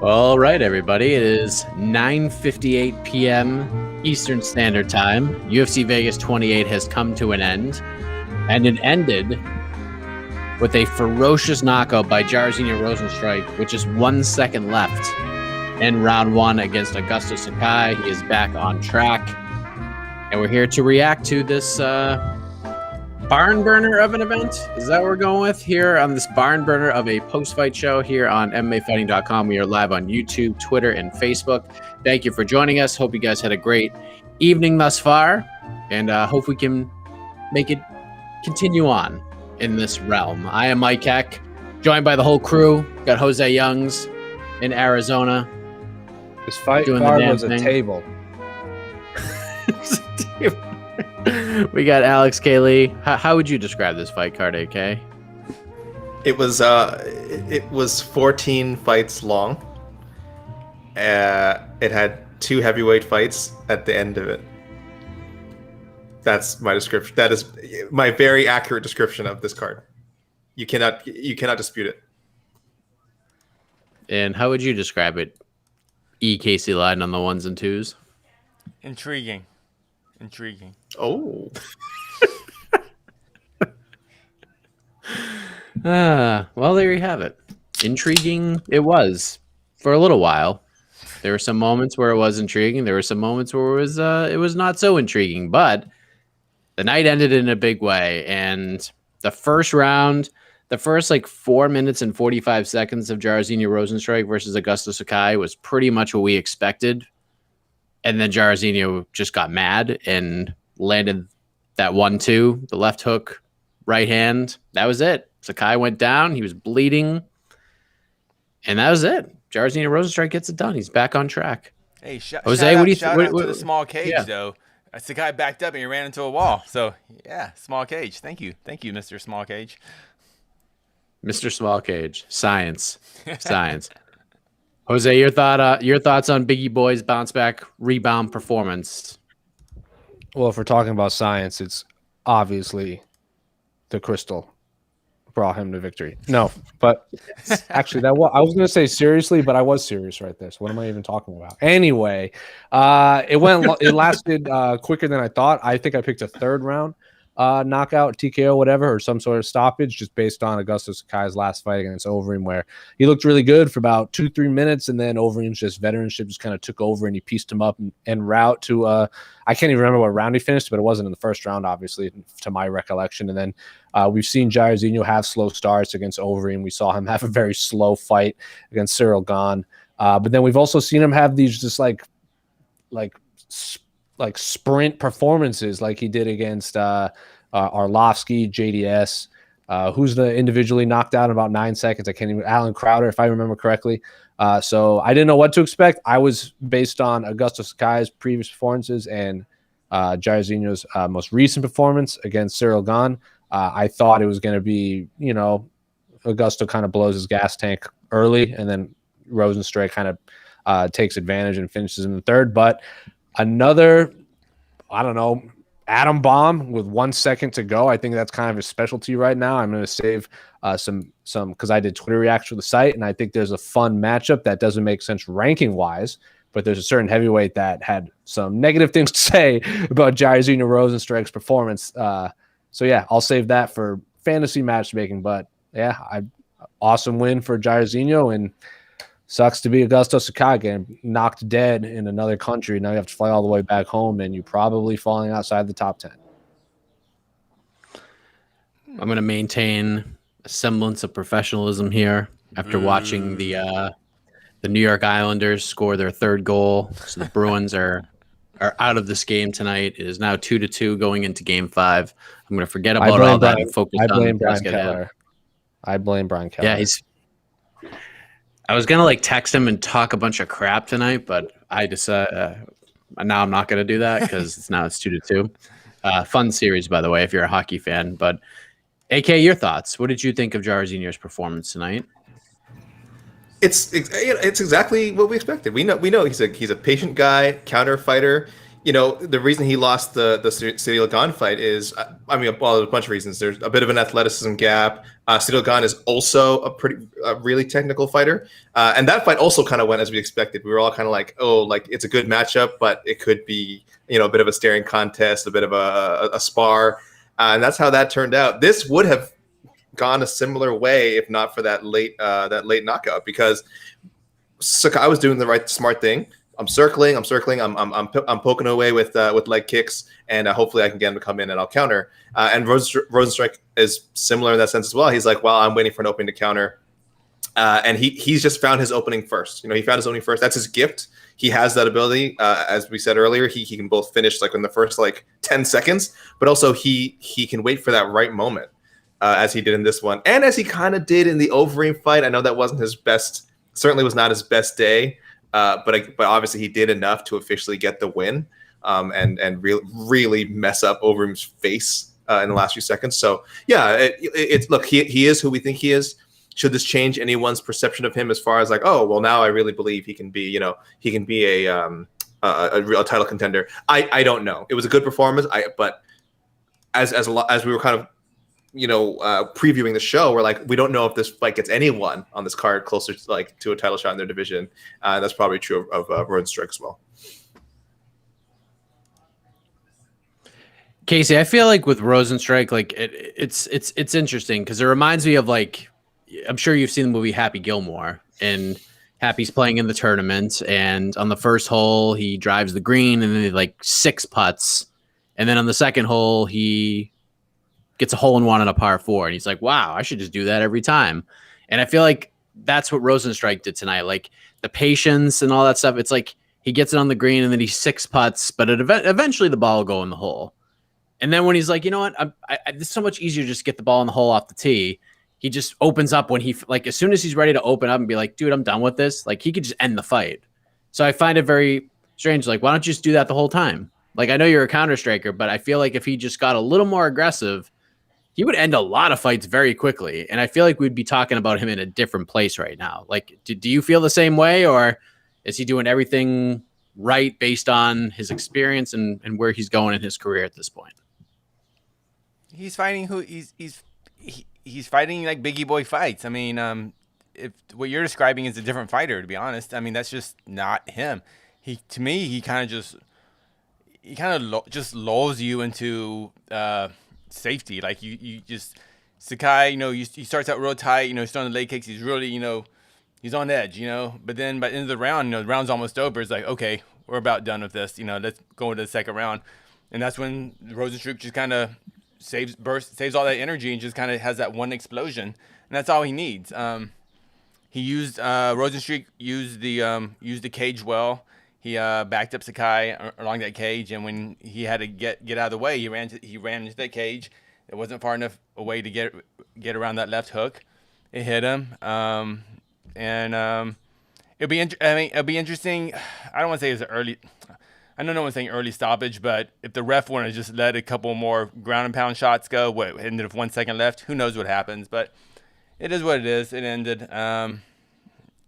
All right, everybody. It is 9:58 p.m. Eastern Standard Time. UFC Vegas 28 has come to an end, and it ended with a ferocious knockout by Jairzinho Rozenstruik, with just 1 second left in round one against Augusto Sakai. He is back on track, and we're here to react to this barn burner of an event. Is that what we're going with here on this barn burner of a post-fight show here on MMAfighting.com? We are live on YouTube, Twitter, and Facebook. Thank you for joining us. Hope you guys had a great evening thus far, and hope we can make it continue on in this realm. I am Mike Heck, joined by the whole crew. Got José Youngs in Arizona. This fight doing card the damn was thing. a table. We got Alex Cayley. How would you describe this fight card, AK? It was 14 fights long. It had 2 heavyweight fights at the end of it. That's my description. That is my very accurate description of this card. You cannot dispute it. And how would you describe it, Casey Leydon, on the ones and twos? Intriguing. Oh. Well, there you have it. Intriguing it was for a little while. There were some moments where it was intriguing. There were some moments where it was not so intriguing. But the night ended in a big way. And the first round, the first 4 minutes and 45 seconds of Jairzinho Rozenstruik versus Augusto Sakai was pretty much what we expected. And then Jairzinho just got mad and landed that 1-2, the left hook, right hand. That was it. Sakai went down. He was bleeding. And that was it. Jairzinho Rozenstruik gets it done. He's back on track. Hey, Jose, what do you think? Shout out to the small cage, yeah. though. Sakai backed up and he ran into a wall. So, yeah, small cage. Thank you, Mr. Small Cage. Mr. Small Cage. Science. Jose, your thoughts on Biggie Boy's bounce back rebound performance? Well, if we're talking about science, it's obviously the crystal brought him to victory. No, but actually, I was going to say seriously, but I was serious right there. So what am I even talking about? Anyway, it lasted quicker than I thought. I think I picked a third round knockout, TKO, whatever, or some sort of stoppage, just based on Augusto Sakai's last fight against Overeem, where he looked really good for about 2-3 minutes, and then Overeem's just veteranship just kind of took over, and he pieced him up en route to I can't even remember what round he finished, but it wasn't in the first round, obviously, to my recollection. And then we've seen Jairzinho have slow starts against Overeem. We saw him have a very slow fight against Cyril Gane, but then we've also seen him have these just like sprint performances, like he did against Arlovsky, JDS, who's the individually knocked out in about 9 seconds. I can't even, Alan Crowder, if I remember correctly. So I didn't know what to expect. I was based on Augusto Sakai's previous performances and Jairzinho's most recent performance against Cyril Gane. I thought it was going to be, Augusto kind of blows his gas tank early, and then Rozenstruik kind of takes advantage and finishes in the third. But another, atom bomb with 1 second to go. I think that's kind of his specialty right now. I'm going to save some because I did Twitter reacts for the site, and I think there's a fun matchup that doesn't make sense ranking wise, but there's a certain heavyweight that had some negative things to say about Jairzinho Rozenstruik's performance. So yeah, I'll save that for fantasy matchmaking. But yeah, awesome win for Jairzinho, and sucks to be Augusto Sakai getting knocked dead in another country. Now you have to fly all the way back home, and you're probably falling outside the top 10. I'm going to maintain a semblance of professionalism here after watching the New York Islanders score their third goal. So the Bruins are out of this game tonight. It is now 2-2 going into Game 5. I'm going to forget about all that and focus on Brian Keller. I blame Brian Keller. Yeah, I was gonna text him and talk a bunch of crap tonight, but I decided now I'm not gonna do that because it's 2-2. Fun series, by the way, if you're a hockey fan. But AK, your thoughts? What did you think of Jairzinho's performance tonight? It's exactly what we expected. We know he's a patient guy, counter fighter. the reason he lost the Ciryl Gane fight is, there's a bunch of reasons. There's a bit of an athleticism gap. Ciryl Gane is also a really technical fighter, and that fight also kind of went as we expected. We were all kind of like, oh, like it's a good matchup, but it could be a bit of a staring contest, a bit of a spar, and that's how that turned out. This would have gone a similar way if not for that late knockout, because Sakai was doing the smart thing. I'm circling. I'm poking away with leg kicks, and hopefully I can get him to come in and I'll counter. And Rozenstruik is similar in that sense as well. He's like, well, I'm waiting for an opening to counter, and he's just found his opening first. He found his opening first. That's his gift. He has that ability. As we said earlier, he can both finish like in the first 10 seconds, but also he can wait for that right moment, as he did in this one, and as he kind of did in the Overeem fight. I know that wasn't his best. Certainly was not his best day. But obviously he did enough to officially get the win, and really mess up Overeem's face in the last few seconds. So yeah, it's look, he is who we think he is. Should this change anyone's perception of him as far as like, oh well, now I really believe he can be a real title contender? I don't know. It was a good performance. But as we were kind of previewing the show, we're like, we don't know if this fight gets anyone on this card closer to a title shot in their division. That's probably true of Rozenstruik as well. Casey, I feel like with Rozenstruik, it's interesting because it reminds me of I'm sure you've seen the movie Happy Gilmore, and Happy's playing in the tournament, and on the first hole he drives the green and then he 6 putts, and then on the second hole he gets a hole-in-one on a par 4, and he's like, wow, I should just do that every time. And I feel like that's what Rozenstruik did tonight. The patience and all that stuff, it's like he gets it on the green and then he 6 putts, but eventually the ball will go in the hole. And then when he's like, you know what, it's so much easier to just get the ball in the hole off the tee, he just opens up when he, as soon as he's ready to open up and be like, dude, I'm done with this, he could just end the fight. So I find it very strange. Why don't you just do that the whole time? I know you're a counter striker, but I feel like if he just got a little more aggressive, he would end a lot of fights very quickly. And I feel like we'd be talking about him in a different place right now. Do you feel the same way, or is he doing everything right based on his experience and where he's going in his career at this point? He's fighting he's fighting like biggie boy fights. I mean, if what you're describing is a different fighter, to be honest. I mean, that's just not him. He kind of just lulls you into safety. You just, Sakai, he starts out real tight, he's throwing the leg kicks, he's really, he's on edge, but then by the end of the round, the round's almost over. It's like, okay, we're about done with this, let's go into the second round. And that's when Rozenstruik just kind of saves all that energy and just kind of has that one explosion, and that's all he needs. Rozenstruik used the cage well. He backed up Sakai along that cage, and when he had to get out of the way, he ran into that cage. It wasn't far enough away to get around that left hook. It hit him, and it'll be interesting. I don't want to say it's early. I know no one's saying early stoppage, but if the ref wanted to just let a couple more ground and pound shots go, ended with 1 second left, who knows what happens? But it is what it is. It ended. I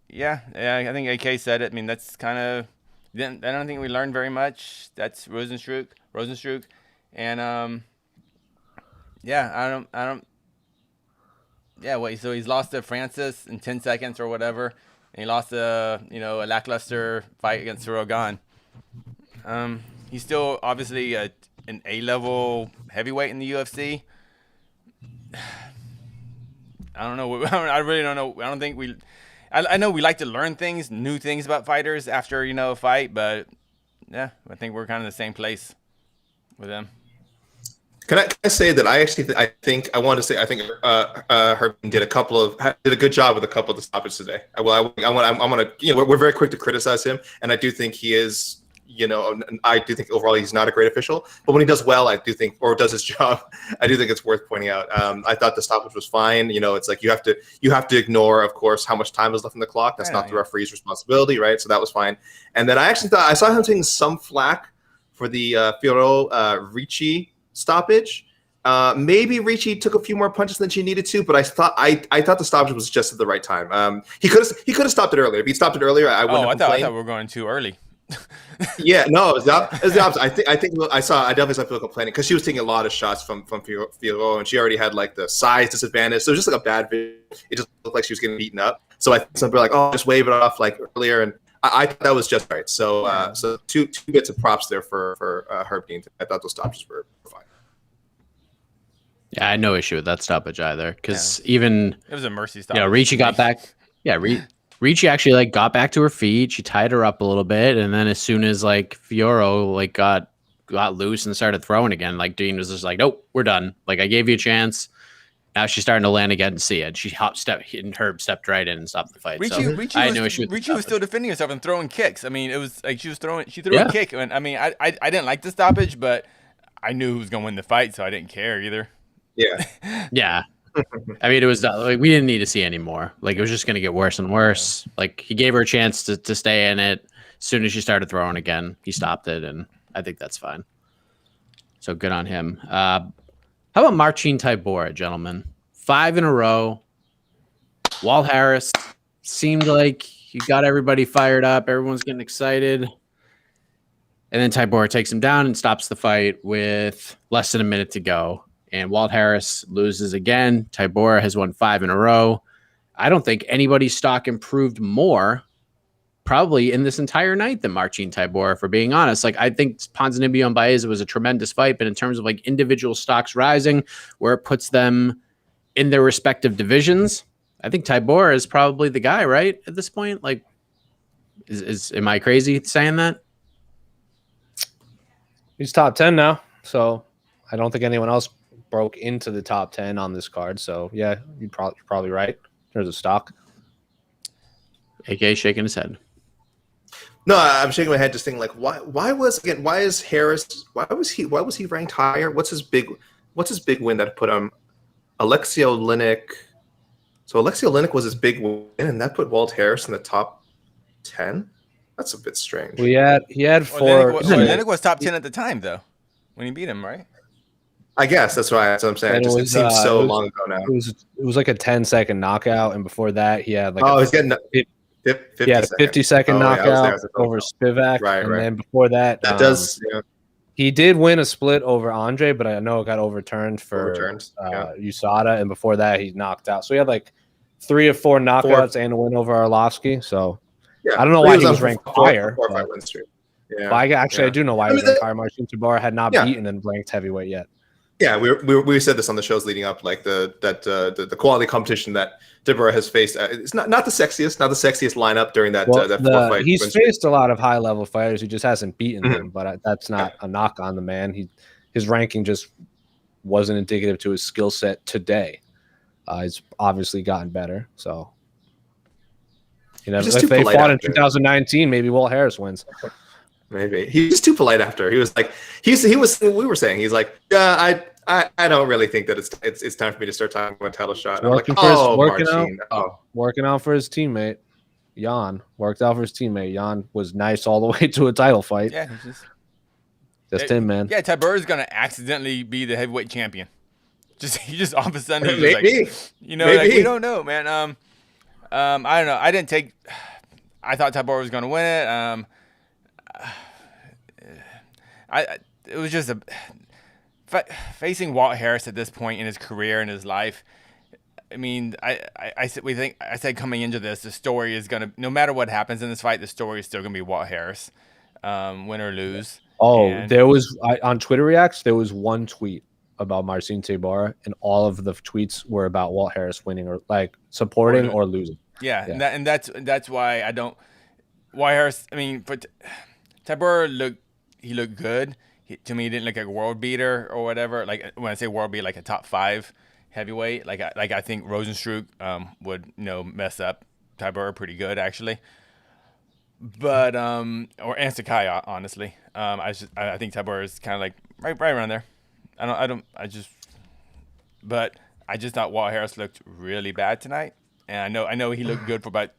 think AK said it. I mean, that's kind of. I don't think we learned very much. That's Rozenstruik, and I don't. Yeah, so he's lost to Francis in 10 seconds or whatever, and he lost a lackluster fight against Ciryl Gane. He's still obviously an A-level heavyweight in the UFC. I don't know. I really don't know. I don't think we. I know we like to learn new things about fighters after a fight, but yeah, I think we're kind of in the same place with them. Can I say that I think Herb did a good job with a couple of the stoppages today. We're very quick to criticize him, and I do think he is. I do think overall he's not a great official, but when he does well, or does his job, I do think it's worth pointing out. I thought the stoppage was fine. It's like you have to ignore, of course, how much time is left on the clock. That's not the referee's responsibility, right? So that was fine. And then I actually thought I saw him taking some flack for the Fiorot Ricci stoppage. Maybe Ricci took a few more punches than she needed to, but I thought the stoppage was just at the right time. He could have stopped it earlier. If he stopped it earlier, I wouldn't have complained. I thought we were going too early. Yeah, no, it was the opposite. I definitely saw people complaining because she was taking a lot of shots from Figueroa, and she already had like the size disadvantage. So it was just like a bad video. It just looked like she was getting beaten up. So I think some people were like, oh, just wave it off like earlier, and I thought that was just right. So so two bits of props there for Herb Dean. I thought those stoppages were fine. Yeah, I had no issue with that stoppage either, because even It was a mercy stop. Ricci got back. Yeah, Ricci actually like got back to her feet. She tied her up a little bit, and then as soon as like Fioro like got loose and started throwing again, like Dean was just like, "Nope, we're done. Like I gave you a chance." Now she's starting to land again and see it. She and Herb stepped right in and stopped the fight. Ricci I had no issue with Ricci was still defending herself and throwing kicks. I mean, it was like she threw Yeah. a kick, and I mean, I didn't like the stoppage, but I knew who was gonna win the fight, so I didn't care either. Yeah. Yeah. I mean, it was like we didn't need to see any more. Like it was just going to get worse and worse. Like he gave her a chance to stay in it. As soon as she started throwing again, he stopped it, and I think that's fine. So good on him. How about Marcin Tybura, gentlemen? 5 in a row. Walt Harris seemed like he got everybody fired up. Everyone's getting excited. And then Tybura takes him down and stops the fight with less than a minute to go. And Walt Harris loses again. Tybura has won 5 in a row. I don't think anybody's stock improved more probably in this entire night than Marcin Tybura, for being honest. Like I think Ponzinibbio and Baeza was a tremendous fight, but in terms of like individual stocks rising, where it puts them in their respective divisions, I think Tybura is probably the guy, right? At this point, like, am I crazy saying that? He's top 10 now, so I don't think anyone else broke into the top 10 on this card. So yeah, you're probably right. There's a stock. AK shaking his head. No, I'm shaking my head, just thinking like, why was he ranked higher? What's his big win that put him? Alexio Linick. So Alexio Linick was his big win, and that put Walt Harris in the top 10. That's a bit strange. Well, he had 4. Linick was top 10 at the time, though, when he beat him, right? I guess that's what I'm saying. It seems so long ago now. It was like a 10-second knockout, and before that, he had like he's getting 50 he had a 50-second knockout over Spivak, right. Then before that, he did win a split over Andre, but I know it got overturned for USADA, and before that, he knocked out. So he had like 3 or 4 knockouts and a win over Arlovsky. So I don't know why he was ranked higher. I do know why he was ranked higher. Marcin Tybura had not beaten in ranked heavyweight yet. Yeah, we said this on the shows leading up, like the quality competition that Tybura has faced. It's not the sexiest lineup during that 4 fight. He's faced a lot of high level fighters. He just hasn't beaten them, but that's not a knock on the man. His ranking just wasn't indicative to his skill set today. He's obviously gotten better. So if they fought in 2019, maybe Walt Harris wins. Maybe he's just too polite after. He was like, we were saying, he's like, yeah, I don't really think that it's time for me to start talking about a title shot. I'm like, working out for his teammate, Jan. Worked out for his teammate. Jan was nice all the way to a title fight. Yeah, just him, man. Yeah, Tybura is gonna accidentally be the heavyweight champion. He just all of a sudden he's maybe. Like, we don't know, man. I don't know. I thought Tybura was gonna win it. It was just facing Walt Harris at this point in his career and his life. I mean, I said coming into this, the story is gonna, no matter what happens in this fight, the story is still gonna be Walt Harris, win or lose. There was on Twitter Reacts, there was one tweet about Marcin Tybura, and all of the tweets were about Walt Harris winning or like supporting or losing. Yeah. And that's why I don't. Walt Harris. I mean, but Tybura looked good. To me, he didn't look like a world beater or whatever. Like when I say world beater, like a top 5 heavyweight. Like I think Rozenstruik would mess up Tybura pretty good actually. But and Sakai, honestly, I think Tybura is kind of like right around there. But I just thought Walt Harris looked really bad tonight, and I know he looked good for about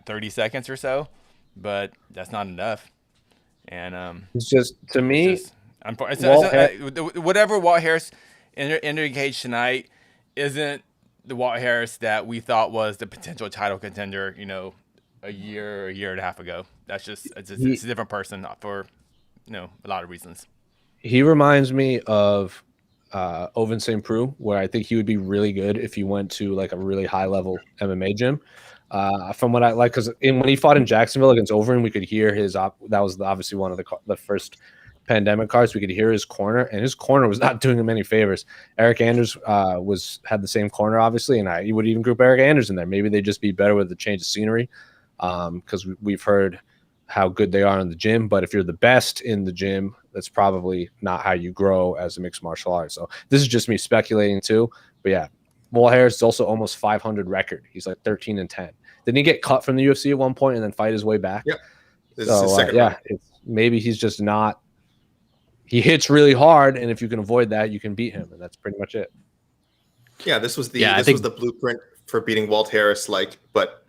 30 seconds or so, but that's not enough. And it's just, to me, whatever Walt Harris entered the cage tonight isn't the Walt Harris that we thought was the potential title contender, a year and a half ago. That's just it's a different person for a lot of reasons. He reminds me of Ovince St. Preux, where I think he would be really good if he went to like a really high level MMA gym. From what I like, because when he fought in Jacksonville against Overeem, we could hear his that was obviously one of the first pandemic cards. We could hear his corner, and his corner was not doing him any favors. Eric Anders had the same corner, obviously, and you would even group Eric Anders in there. Maybe they'd just be better with the change of scenery, because we've heard how good they are in the gym. But if you're the best in the gym, that's probably not how you grow as a mixed martial artist. So this is just me speculating too. But yeah, Walt Harris is also almost 500 record. He's like 13-10. Didn't he get cut from the UFC at one point and then fight his way back? Yep. This so is his second round. Maybe he's just not. He hits really hard, and if you can avoid that, you can beat him, and that's pretty much it. Yeah, this was the blueprint for beating Walt Harris, but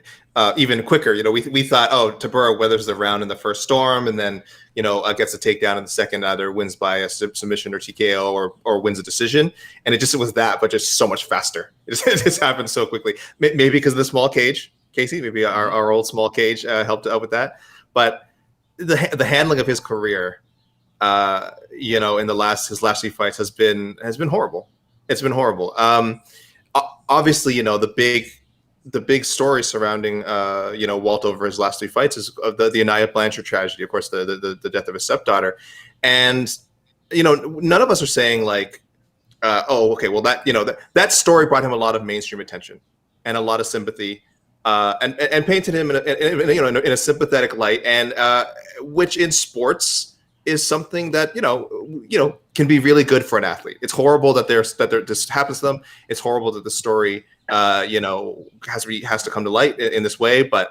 even quicker. We thought, Tybura weathers the round in the first storm, and then gets a takedown in the second, either wins by a submission or TKO or wins a decision, and it was that, but just so much faster. It just happened so quickly. Maybe because of the small cage, Casey. Maybe our old small cage helped out with that, but the handling of his career. In his last few fights has been horrible. It's been horrible. Obviously, the big story surrounding Walt over his last three fights is the Anaya Blanchard tragedy, of course, the death of his stepdaughter, and none of us are saying that story brought him a lot of mainstream attention and a lot of sympathy, and painted him in a sympathetic light, and which in sports is something that can be really good for an athlete. It's horrible that this happens to them. It's horrible that the story has to come to light in this way. But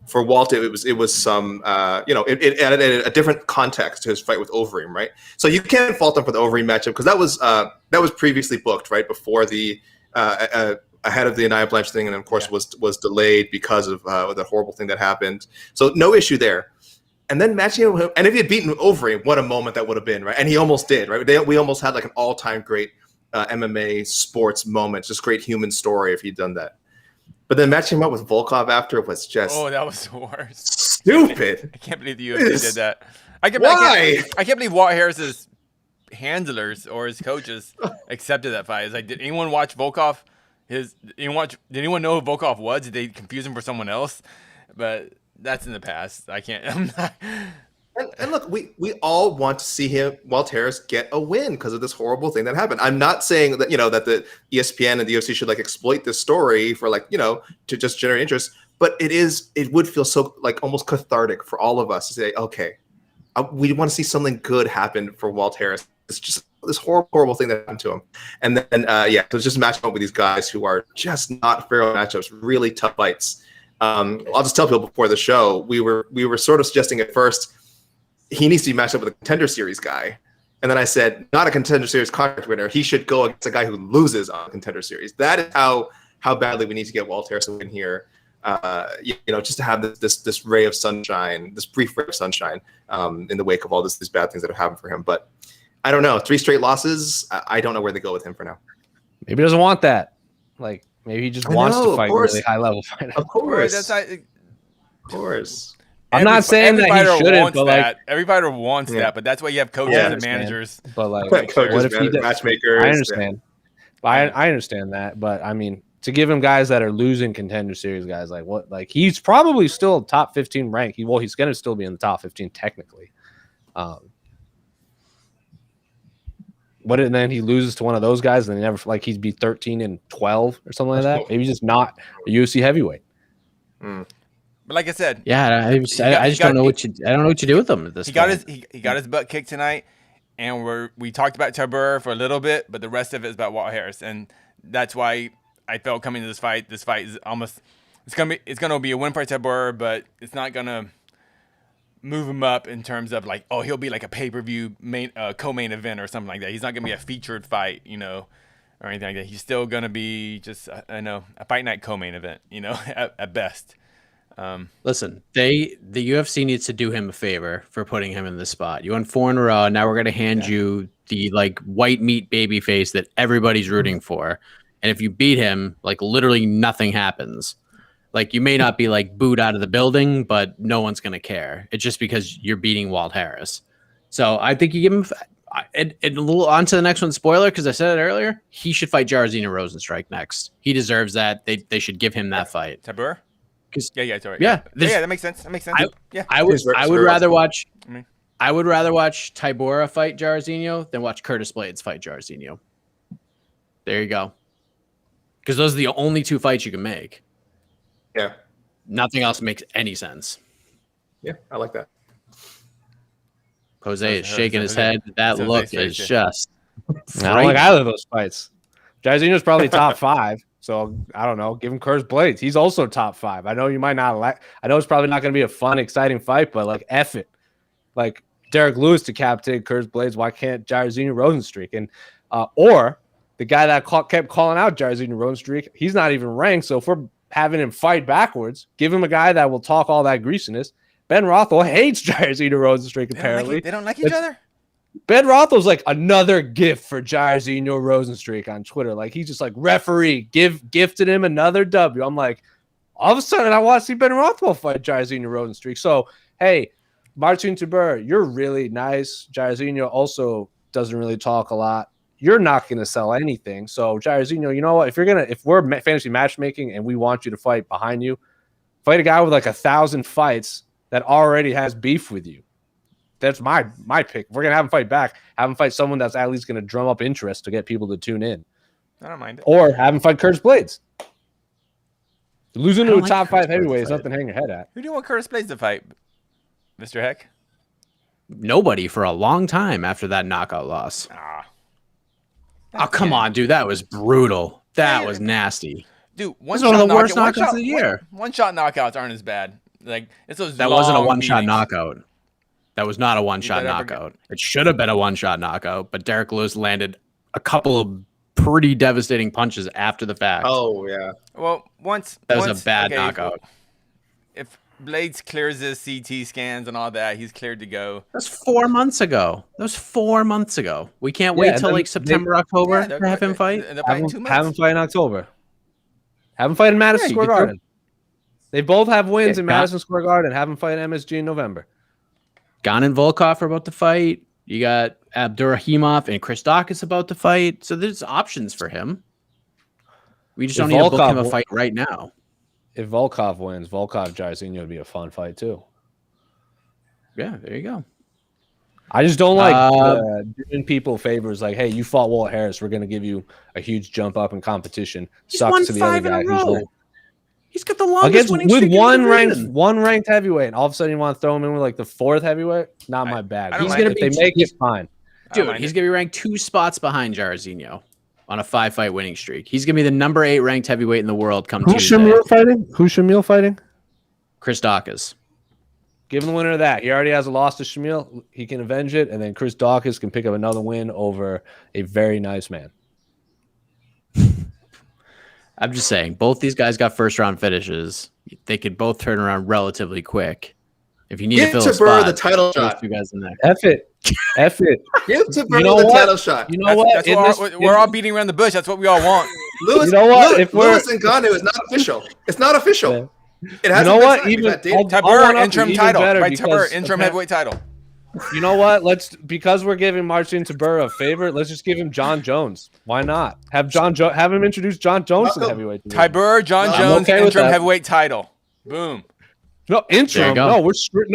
for Walt, it was some it added a different context to his fight with Overeem, right? So you can't fault him for the Overeem matchup, because that was previously booked right before the ahead of the Anaya Blanchard thing, and of course was delayed because of the horrible thing that happened. So no issue there. And then matching him with him, and if he had beaten Overeem, what a moment that would have been, right? And he almost did, right? We almost had like an all-time great MMA sports moment, just great human story if he'd done that. But then matching him up with Volkov after was just that was the worst. Stupid. I can't believe the UFC did that. I can't believe Walt Harris's handlers or his coaches accepted that fight. It's like, did anyone watch Volkov? Did anyone know who Volkov was? Did they confuse him for someone else? But that's in the past. I'm not. And look, we all want to see Walt Harris, get a win because of this horrible thing that happened. I'm not saying that that the ESPN and the UFC should exploit this story for to just generate interest, but it would feel so almost cathartic for all of us to say, okay, we want to see something good happen for Walt Harris. It's just this horrible thing that happened to him, and then so just match up with these guys who are just not fair matchups, really tough fights. I'll just tell people before the show, we were sort of suggesting at first he needs to be matched up with a Contender Series guy, and then I said not a Contender Series contract winner. He should go against a guy who loses on a Contender Series. That is how badly we need to get Walt Harris to win here. Just to have this ray of sunshine, this brief ray of sunshine, in the wake of all these bad things that have happened for him. But I don't know. 3 straight losses. I don't know where they go with him for now. Maybe he doesn't want that. Maybe he just wants to fight really high level fight. Of course. Of course. I'm not saying that he shouldn't, but every fighter wants that, but that's why you have coaches and managers. But coaches, what if he did? Matchmakers. I understand. I understand that, but I mean, to give him guys that are losing Contender Series guys, he's probably still top 15 ranked. He's going to still be in the top 15 technically. And then he loses to one of those guys, and they never he's be 13-12 or something like that. Maybe just not a UFC heavyweight. But like I said, I just don't know what you do with him at this point. He got his butt kicked tonight, and we talked about Tybura for a little bit, but the rest of it is about Walt Harris, and that's why I felt coming to this fight is almost it's gonna be a win for Tybura, but it's not gonna move him up in terms of he'll be like a pay-per-view co-main event or something like that. He's not gonna be a featured fight, or anything like that. He's still gonna be just a fight night co-main event, at best. Listen, the UFC needs to do him a favor for putting him in this spot. You won 4 in a row, and now we're gonna hand you the white meat baby face that everybody's rooting for. And if you beat him, literally nothing happens. Like you may not be like booed out of the building, but no one's gonna care. It's just because you're beating Walt Harris. So I think you give him. And a little on to the next one. Spoiler, because I said it earlier. He should fight Jairzinho Rozenstruik next. He deserves that. They should give him that fight. Tybura? Yeah, it's all right. Yeah, That makes sense. That makes sense. I would rather watch. I would rather watch Tybura fight Jairzinho than watch Curtis Blades fight Jairzinho. There you go. Because those are the only two fights you can make. Yeah. Nothing else makes any sense. Yeah, I like that. Jose is shaking his head. That look is just. I don't like either of those fights. Jairzinho's probably top 5. So I don't know. Give him Curtis Blades. He's also top 5. I know you might not like. I know it's probably not going to be a fun, exciting fight, but like F it. Like Derek Lewis decapitated Curtis Blades. Why can't Jairzinho Rozenstruik? And or the guy that kept calling out Jairzinho Rozenstruik, he's not even ranked. So if we're having him fight backwards, give him a guy that will talk all that greasiness. Ben Rothwell hates Jairzinho Rozenstruik, apparently. They don't like each other? Ben Rothwell's like another gift for Jairzinho Rozenstruik on Twitter. Like, he's just like, referee, gifted him another W. I'm like, all of a sudden, I want to see Ben Rothwell fight Jairzinho Rozenstruik. So, hey, Marcin Tybura, you're really nice. Jairzinho also doesn't really talk a lot. You're not going to sell anything. So, Jairzinho, you know what? If we're fantasy matchmaking and we want you to fight behind you, fight a guy with like 1,000 fights that already has beef with you. That's my pick. If we're going to have him fight back, have him fight someone that's at least going to drum up interest to get people to tune in. I don't mind it. Or have him fight Curtis Blades. Losing to a top 5 heavyweight is nothing to hang your head at. Who do you want Curtis Blades to fight, Mr. Heck? Nobody for a long time after that knockout loss. Oh, come on, dude. That was brutal. That was nasty. Dude, one of the worst knockouts of the year. One-shot knockouts aren't as bad. Like, it's those that wasn't a one-shot meetings. knockout. That was not a one-shot knockout. It should have been a one-shot knockout, but Derek Lewis landed a couple of pretty devastating punches after the fact. Oh, yeah. Well, that was a bad knockout. If Blades clears his CT scans and all that, he's cleared to go. That's 4 months ago. We can't wait till like September, October to have him fight. Have him fight in October. Have him fight in Madison Square Garden. They both have wins in Madison Square Garden. Have him fight in MSG in November. Gan and Volkov are about to fight. You got Abdurakhimov and Chris Dawkins about to fight. So there's options for him. We just don't need to book him a fight right now. If Volkov wins, Jairzinho would be a fun fight too. Yeah, there you go. I just don't like doing people favors like, hey, you fought Walt Harris. We're going to give you a huge jump up in competition. Sucks to the other guy who's he's got the longest winning streak with one ranked heavyweight, and all of a sudden you want to throw him in with like the 4th heavyweight. Not my bag. He's gonna be. If they make it, fine. Dude, he's gonna be ranked 2 spots behind Jairzinho on a 5-fight winning streak. He's gonna be the number 8 ranked heavyweight in the world. Who's Shamil fighting? Chris Dawkins. Give him the winner of that. He already has a loss to Shamil. He can avenge it, and then Chris Dawkins can pick up another win over a very nice man. I'm just saying, both these guys got first-round finishes. They could both turn around relatively quick. If you need to fill a spot, the title shot. You guys in there. F it. Give Tybura the title shot. You know what? We're all beating around the bush. That's what we all want. Lewis, you know what? Lewis and Ngannou is not official. It's not official. Yeah. It has Tybura interim title. Right, Tybura interim heavyweight title. You know what? Because we're giving Marcin Tybura a favor, let's just give him John Jones. Why not? Have him introduce John Jones to the heavyweight division. Tybura, John Jones, interim heavyweight title. Boom. No, interim. No, we're stripping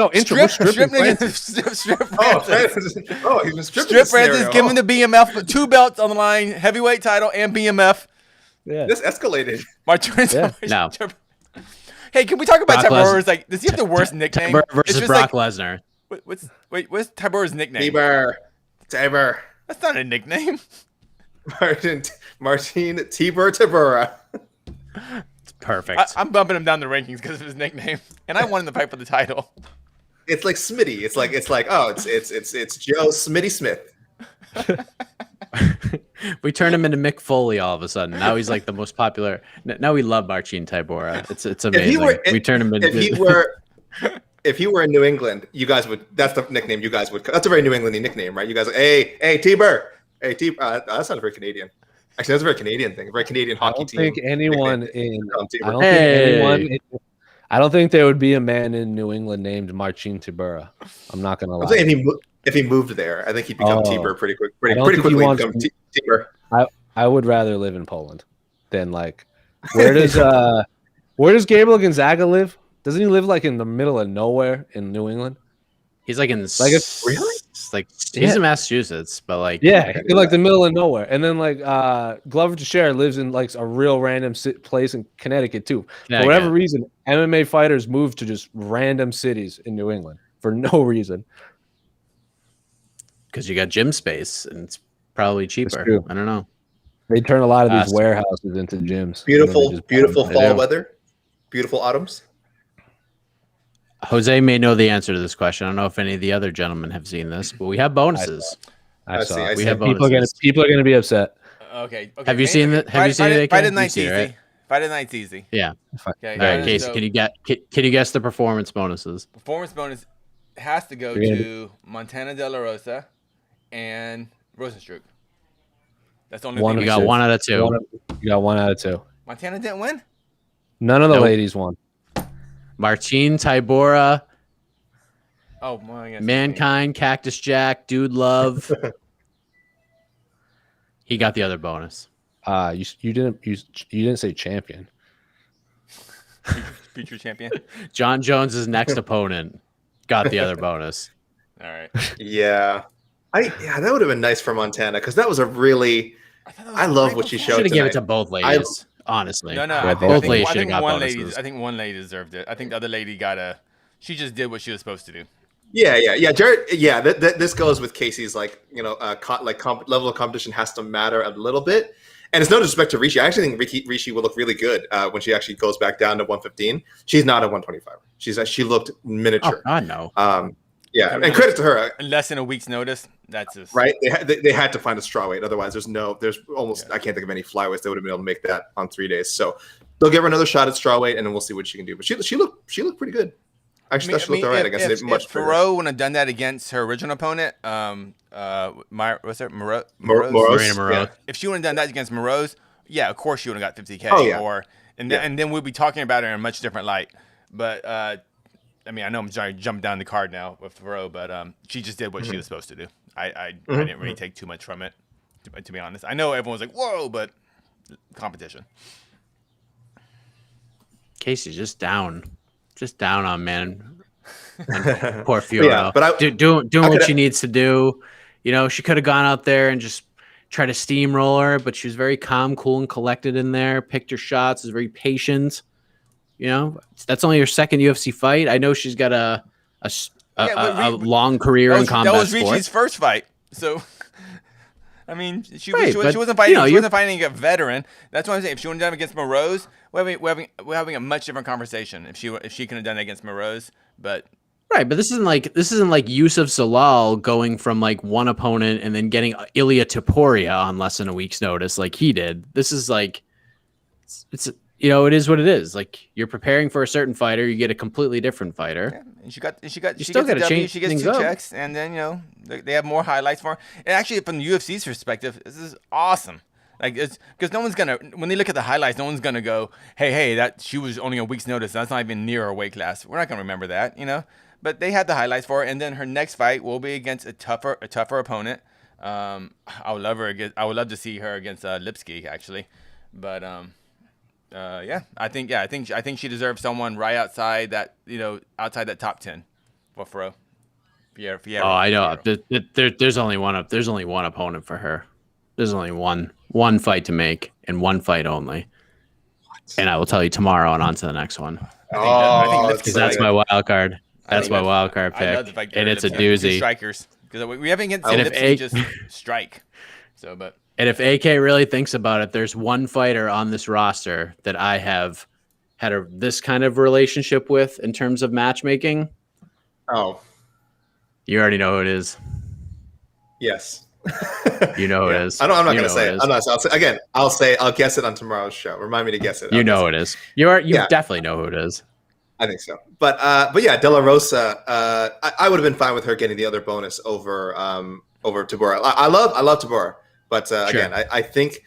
Francis. Strip Francis. He was stripping Strip Francis, give him the BMF with 2 belts on the line, heavyweight title and BMF. Yeah. This escalated. No. Hey, can we talk about Tybura's? Like, does he have the worst nickname? Tybura versus Brock Lesnar. What's Tybur's nickname? Tybura. That's not a nickname. Marcin Tybura. It's perfect. I'm bumping him down the rankings because of his nickname, and I won in the fight for the title. It's like Smitty. It's like it's Joe Smitty Smith. We turned him into Mick Foley all of a sudden. Now he's like the most popular. Now we love Marcin Tybura. It's amazing. We turned him into. If he were in New England, you guys would. That's the nickname you guys would. That's a very New Englandy nickname, right? You guys, hey, Tybura, hey, Tybura. That sounds very Canadian. Actually, that's a very Canadian thing. A very Canadian I hockey don't team. think anyone in. Tybura. I don't think there would be a man in New England named Marcin Tybura. I'm not gonna lie. I'm saying if he moved there, I think he'd become Tybura pretty I don't pretty think he quickly. wants Become to- Tybura. I would rather live in Poland than like where does Gabriel Gonzaga live? Doesn't he live like in the middle of nowhere in New England? He's like in Really? like he's in Massachusetts, but like Yeah, in like the middle of nowhere. And then like Glover Teixeira lives in like a real random place in Connecticut too. For whatever reason, MMA fighters move to just random cities in New England for no reason. because you got gym space and it's probably cheaper. true. I don't know. They turn a lot of these warehouses into gyms. Beautiful fall weather. Beautiful autumns. Jose may know the answer to this question. I don't know if any of the other gentlemen have seen this, but we have bonuses. I saw. I We see. have bonuses. People are gonna be upset. Okay. Have you seen it? Have you seen it? Friday AK? night's You've easy. seen it, right? Friday night's easy. Yeah. Okay. All right, Casey, so can you guess the performance bonuses? performance bonus has to go You're to Montana De La Rosa and Rozenstruik. That's the only One thing. You got 1 out of 2. You got 1 out of 2. Montana didn't win. None of the Nope. ladies won. Marcin, Tybura, Oh my God. Mankind, Cactus Jack, Dude Love. He got the other bonus. You didn't say champion. Future champion. John Jones's next opponent got the other bonus. All right. Yeah. That would have been nice for Montana because that was a really. I love what she showed. Should have given it to tonight. both ladies. Honestly, No. Yeah, both I ladies I should have think got one bonuses. lady. I think one lady deserved it. I think the other lady got a. She just did what she was supposed to do. Yeah. Jared, yeah, this goes with Casey's level of competition has to matter a little bit. And it's no disrespect to Rishi. I actually think Rishi will look really good when she actually goes back down to 115. She's not a 125. She looked miniature. Oh, God, no. Yeah, and credit to her. Less than a week's notice. That's just Right? They had to find a strawweight. Otherwise, there's almost I can't think of any flyweights that would have been able to make that on 3 days. So they'll give her another shot at strawweight, and then we'll see what she can do. But she looked pretty good. Actually, thought she looked all right against it. Much if Ferro would have done that against her original opponent, what's her Marina Moreau. If she would have done that against Moreau's, yeah, of course she would have got 50K. Oh, yeah. And then we'd be talking about her in a much different light. But I know I'm sorry, jumping down the card now with Ferro, but she just did what she was supposed to do. I didn't really take too much from it, to be honest. I know everyone's like, whoa, but competition. Casey's just down on man. Poor Fiora. Yeah, but doing what she needs to do. You know, she could have gone out there and just tried to steamroll her, but she was very calm, cool, and collected in there. Picked her shots. Was very patient. You know, that's only her second UFC fight. I know she's got a long career in combat That was sports. Ricci's first fight. So, I mean, she Right, wasn't fighting. you know, she wasn't fighting a veteran. That's what I'm saying. If she would have done it against Moreau's, we're having a much different conversation. If she could have done it against Moreau's, but Right, but this isn't like Yusuf Zalal going from like one opponent and then getting Ilia Topuria on less than a week's notice like he did. This is like it's it is what it is. Like you're preparing for a certain fighter, you get a completely different fighter. yeah, and she gets still the gotta W, change she gets things 2 up. checks, and then they have more highlights for her. And actually, from the UFC's perspective, this is awesome. Like it's because no one's gonna when they look at the highlights, no one's gonna go, hey, that she was only a week's notice. That's not even near her weight class. We're not gonna remember that, But they had the highlights for her, and then her next fight will be against a tougher opponent. I would love to see her against Lipsky actually, but I think she deserves someone right outside that outside that top 10 for Ferro. Fierro. Oh, I know. There's only one opponent for her. There's only one fight to make and one fight only. And I will tell you tomorrow and on to the next one. I think Lipsky's That's my wild card. That's my wild card I love the pick, fact and that it's a Lipsky- two doozy. strikers because we haven't seen And if Lipsky just strike. So, but And if AK really thinks about it, there's one fighter on this roster that I have had this kind of relationship with in terms of matchmaking. Oh, You already know who it is. yes. You know who it is. I'm not You going to know say who it. is. I'm not. I'll guess it on tomorrow's show. Remind me to guess it. You know who it is. You definitely know who it is. I think so. But yeah, De La Rosa. I would have been fine with her getting the other bonus over Tybura. I love Tybura, but again, I think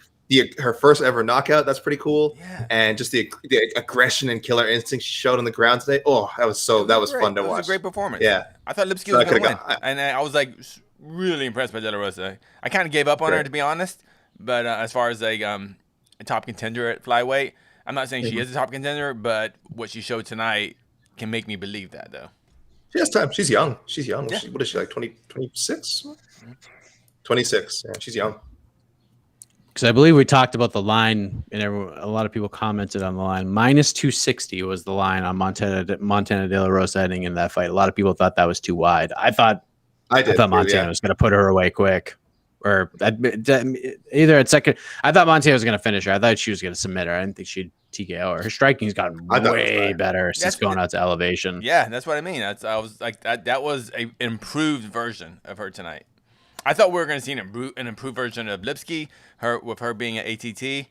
her first ever knockout. That's pretty cool. Yeah. And just the aggression and killer instinct she showed on the ground today. Oh, that was fun to It watch. was a great performance. Yeah. I thought Lipski So was I going to win. could've And I was like really impressed by De La Rosa. I kind of gave up on her, to be honest. But as far as like a top contender at flyweight, I'm not saying she is a top contender, but what she showed tonight can make me believe that, though. She has time. She's young. Yeah. What is she, like 26? 26. Yeah, she's young. Because I believe we talked about the line, and a lot of people commented on the line. Minus 260 was the line on Montana De La Rosa heading in that fight. A lot of people thought that was too wide. I thought Montana was going to put her away quick. Or either at second. I thought Montana was going to finish her. I thought she was going to submit her. I didn't think she'd TKO her. Her striking's gotten way better since going out to Elevation. Yeah, that's what I mean. I was like, that was an improved version of her tonight. I thought we were going to see an improved version of Lipski, with her being at ATT.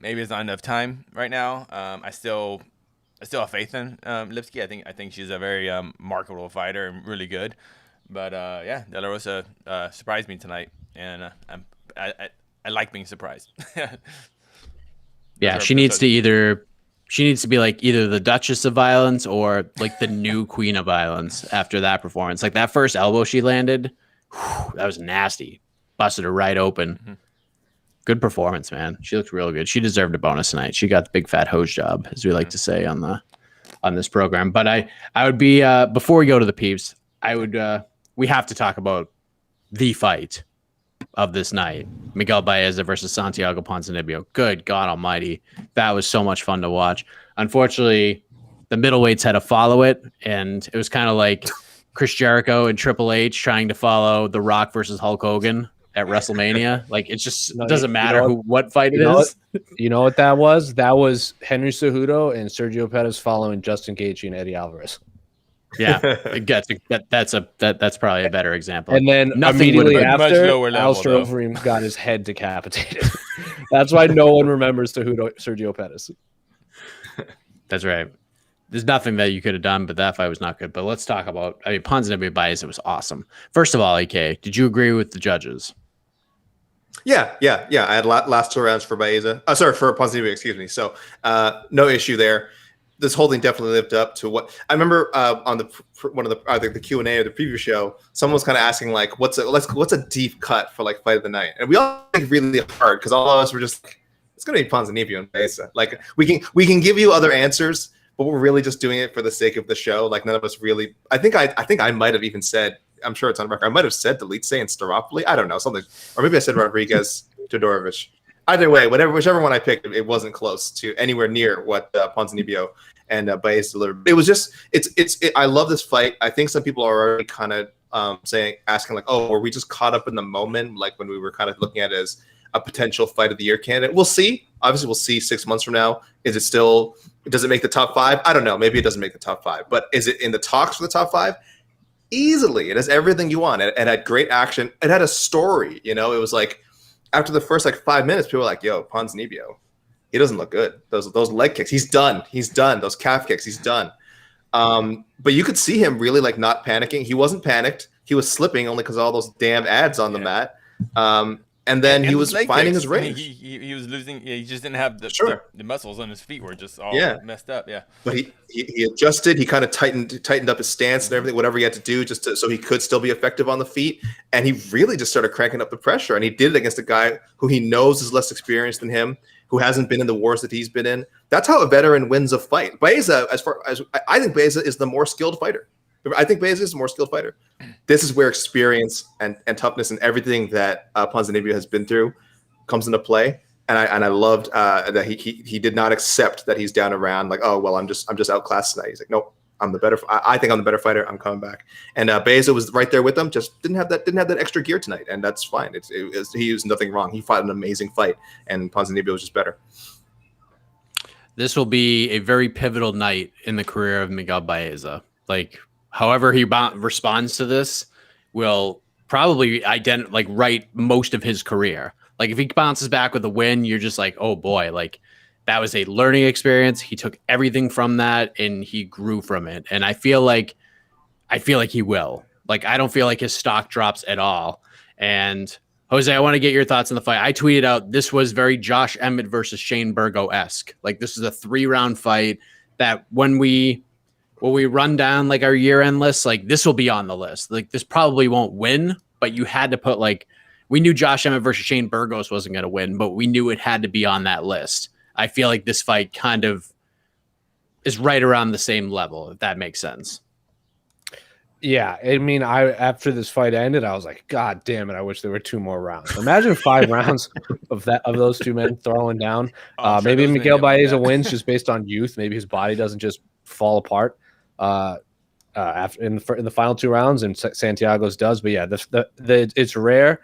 Maybe it's not enough time right now. I still have faith in Lipski. I think she's a very marketable fighter and really good. But yeah, De La Rosa surprised me tonight, and I like being surprised. Yeah, she needs to be like either the Duchess of Violence or like the new Queen of Violence after that performance. Like that first elbow she landed, that was nasty. Busted her right open. Mm-hmm. Good performance, man. She looked real good. She deserved a bonus tonight. She got the big fat hose job, as we like to say on this program. But I would be before we go to the peeps, we have to talk about the fight of this night. Miguel Baeza versus Santiago Ponzinibbio. Good God almighty. That was so much fun to watch. Unfortunately, the middleweights had to follow it, and it was kind of like Chris Jericho and Triple H trying to follow The Rock versus Hulk Hogan at WrestleMania. Like, it just doesn't matter what fight it is. You know what that was? That was Henry Cejudo and Sergio Pettis following Justin Gaethje and Eddie Alvarez. Yeah, that's probably a better example. And then nothing immediately after, level, Alistair Overeem got his head decapitated. That's why no one remembers Sergio Pettis. That's right. There's nothing that you could have done, but that fight was not good. But let's talk about, Ponzinibbio Baeza was awesome. First of all, AK, did you agree with the judges? Yeah. I had last 2 rounds for Baeza. For Ponzinibbio, excuse me. So no issue there. This whole thing definitely lived up to what I remember on the Q&A of the preview show. Someone was kind of asking like, what's a deep cut for like fight of the night? And we all think really hard because all of us were just like, it's gonna be Ponzinibbio and Baeza. Like we can give you other answers, but we're really just doing it for the sake of the show. Like none of us really. I think I might have even said. I'm sure it's on record. I might have said Delitse and Staropoli. I don't know, something, or maybe I said Rodriguez, Todorovic. Either way, whichever one I picked, it wasn't close to anywhere near what Ponzinibbio and Baeza delivered. It was just, I love this fight. I think some people are already kind of asking like, oh, were we just caught up in the moment, like when we were kind of looking at it as a potential fight of the year candidate? We'll see. Obviously, we'll see 6 months from now. Does it make the top 5? I don't know. Maybe it doesn't make the top 5. But is it in the talks for the top 5? Easily. It has everything you want. It had great action. It had a story. You know, it was like, after the first 5 minutes, people were like, yo, Ponzinibbio, he doesn't look good. Those leg kicks, he's done. Those calf kicks, he's done. But you could see him really like not panicking. He wasn't panicked. He was slipping only because of all those damn ads on the mat. And then he was finding his range. He was losing. Yeah, he just didn't have the muscles on his feet were just all messed up. Yeah. But he adjusted. He kind of tightened up his stance and everything, whatever he had to do so he could still be effective on the feet. And he really just started cranking up the pressure. And he did it against a guy who he knows is less experienced than him, who hasn't been in the wars that he's been in. That's how a veteran wins a fight. Baeza, I think Baeza is the more skilled fighter. I think Baeza is a more skilled fighter. This is where experience and toughness and everything that Ponzinibbio has been through comes into play. And I loved that he did not accept that he's down around like, oh well, I'm just outclassed tonight. He's like, nope, I'm the better. I think I'm the better fighter. I'm coming back. And Baeza was right there with him. Just didn't have that extra gear tonight, and that's fine. He was nothing wrong. He fought an amazing fight, and Ponzinibbio was just better. This will be a very pivotal night in the career of Miguel Baeza. Like, however he responds to this will probably write most of his career. Like if he bounces back with a win, you're just like, oh boy, like that was a learning experience. He took everything from that and he grew from it. And I feel like he will. Like I don't feel like his stock drops at all. And Jose, I want to get your thoughts on the fight. I tweeted out this was very Josh Emmett versus Shane Burgo-esque. Like, this is a 3-round fight that when we run down like our year-end list, like this will be on the list. Like, this probably won't win, but you had to put like, we knew Josh Emmett versus Shane Burgos wasn't going to win, but we knew it had to be on that list. I feel like this fight kind of is right around the same level, if that makes sense. Yeah, I mean, after this fight ended, I was like, God damn it! I wish there were 2 more rounds. Imagine 5 rounds of those 2 men throwing down. Maybe Miguel Baeza wins just based on youth. Maybe his body doesn't just fall apart after in the final 2 rounds, and Santiago's does. But yeah, it's rare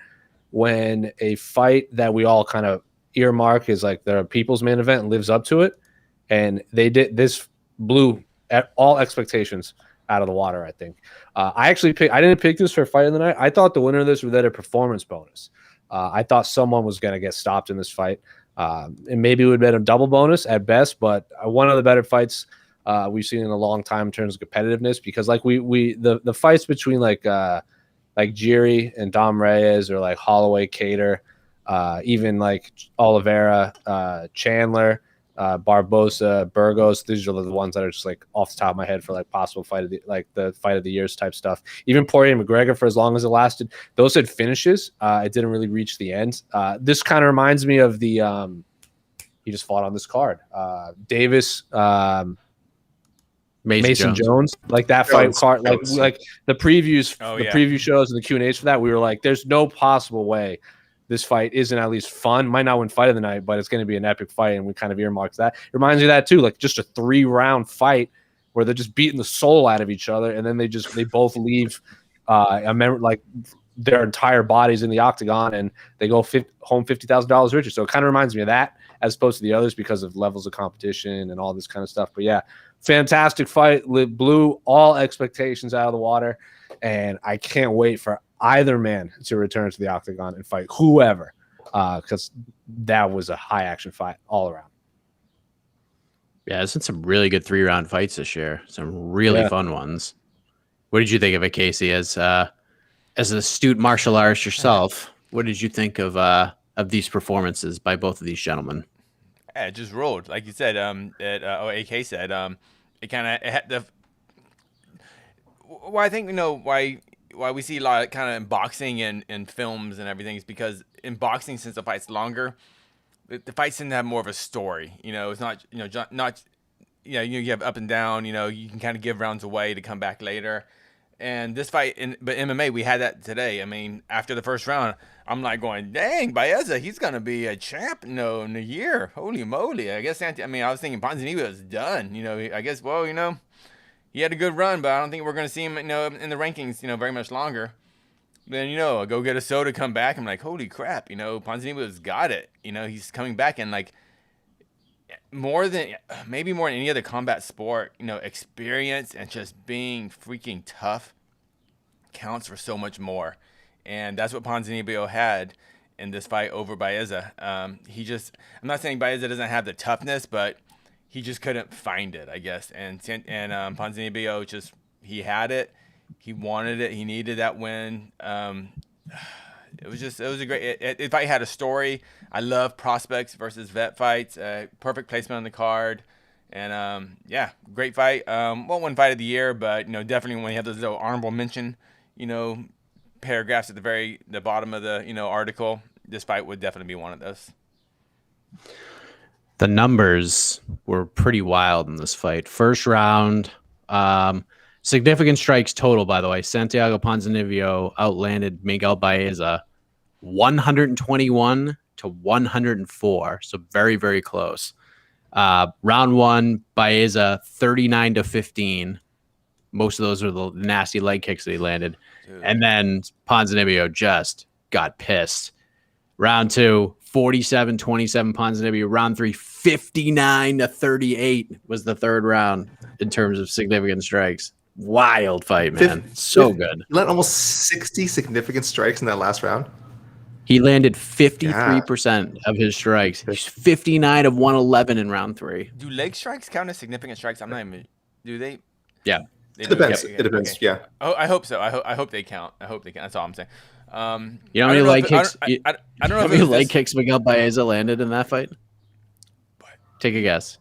when a fight that we all kind of earmark is like the people's main event and lives up to it, and this blew at all expectations out of the water. I think I didn't pick this for fight of the night. I thought the winner of this would get a performance bonus. I thought someone was going to get stopped in this fight, and maybe it would have been a double bonus at best, but one of the better fights we've seen in a long time in terms of competitiveness, because like the fights between like Jiri and Dom Reyes, or like Holloway, Cater, even like Oliveira, Chandler, Barbosa, Burgos. These are the ones that are just like off the top of my head for like possible fight of the fight of the years type stuff. Even Poirier and McGregor, for as long as it lasted, those had finishes. It didn't really reach the end. This kind of reminds me of the he just fought on this card. Davis, Mason Jones, like that fight card, like the previews, preview shows and the Q&As for that. We were like, there's no possible way this fight isn't at least fun. Might not win fight of the night, but it's going to be an epic fight, and we kind of earmarked that. It reminds me of that too, like just a 3-round fight where they're just beating the soul out of each other, and then they both leave like their entire bodies in the octagon, and they go home $50,000 richer. So it kind of reminds me of that, as opposed to the others, because of levels of competition and all this kind of stuff. But yeah, fantastic fight, blew all expectations out of the water, and I can't wait for either man to return to the octagon and fight whoever, because that was a high action fight all around. Yeah, there's been some really good 3-round fights this year. Some really fun ones. What did you think of it, Casey? As an astute martial artist yourself, what did you think of these performances by both of these gentlemen? Yeah, it just rolled, like you said. AK said, it kind of had the. Well, I think why we see a lot of kind of in boxing and films and everything is because in boxing, since the fight's longer, the fights tend to have more of a story. It's not you have up and down. You can kind of give rounds away to come back later. And this fight, but MMA, we had that today. I mean, after the first round, I'm like going, dang, Baeza, he's gonna be a champ, in a year. Holy moly! I guess I was thinking Ponzinibbio was done. I guess he had a good run, but I don't think we're gonna see him, in the rankings, very much longer. Then I go get a soda, come back. I'm like, holy crap, Ponzinibbio's got it. He's coming back, and like maybe more than any other combat sport, experience and just being freaking tough counts for so much more. And that's what Ponzinibbio had in this fight over Baeza. I'm not saying Baeza doesn't have the toughness, but he just couldn't find it, I guess. And Ponzinibbio he had it. He wanted it. He needed that win. It was a great. If I had a story, I love prospects versus vet fights. Perfect placement on the card, and great fight. Won't win fight of the year, but definitely when you have those little honorable mention, paragraphs at the bottom of the article, this fight would definitely be one of those. The numbers were pretty wild in this fight. First round, significant strikes total, by the way. Santiago Ponzinibbio outlanded Miguel Baeza 121 to 104. So very, very close. Round 1, Baeza 39 to 15. Most of those are the nasty leg kicks that he landed. Dude. And then Ponzinibbio just got pissed. Round 2, 47-27 Ponzinibbio. Round 3, 59 to 38 was the third round in terms of significant strikes. Wild fight, man. So good. He landed almost 60 significant strikes in that last round. He landed 53% of his strikes. He's 59 of 111 in round 3. Do leg strikes count as significant strikes? I'm not even. Do they? Yeah. It depends. It depends. Okay. Yeah. Oh, I hope so. I hope they count. I hope they count. That's all I'm saying. You know how many leg kicks? I don't know How if many it was leg this- kicks Miguel Baeza landed in that fight? Take a guess.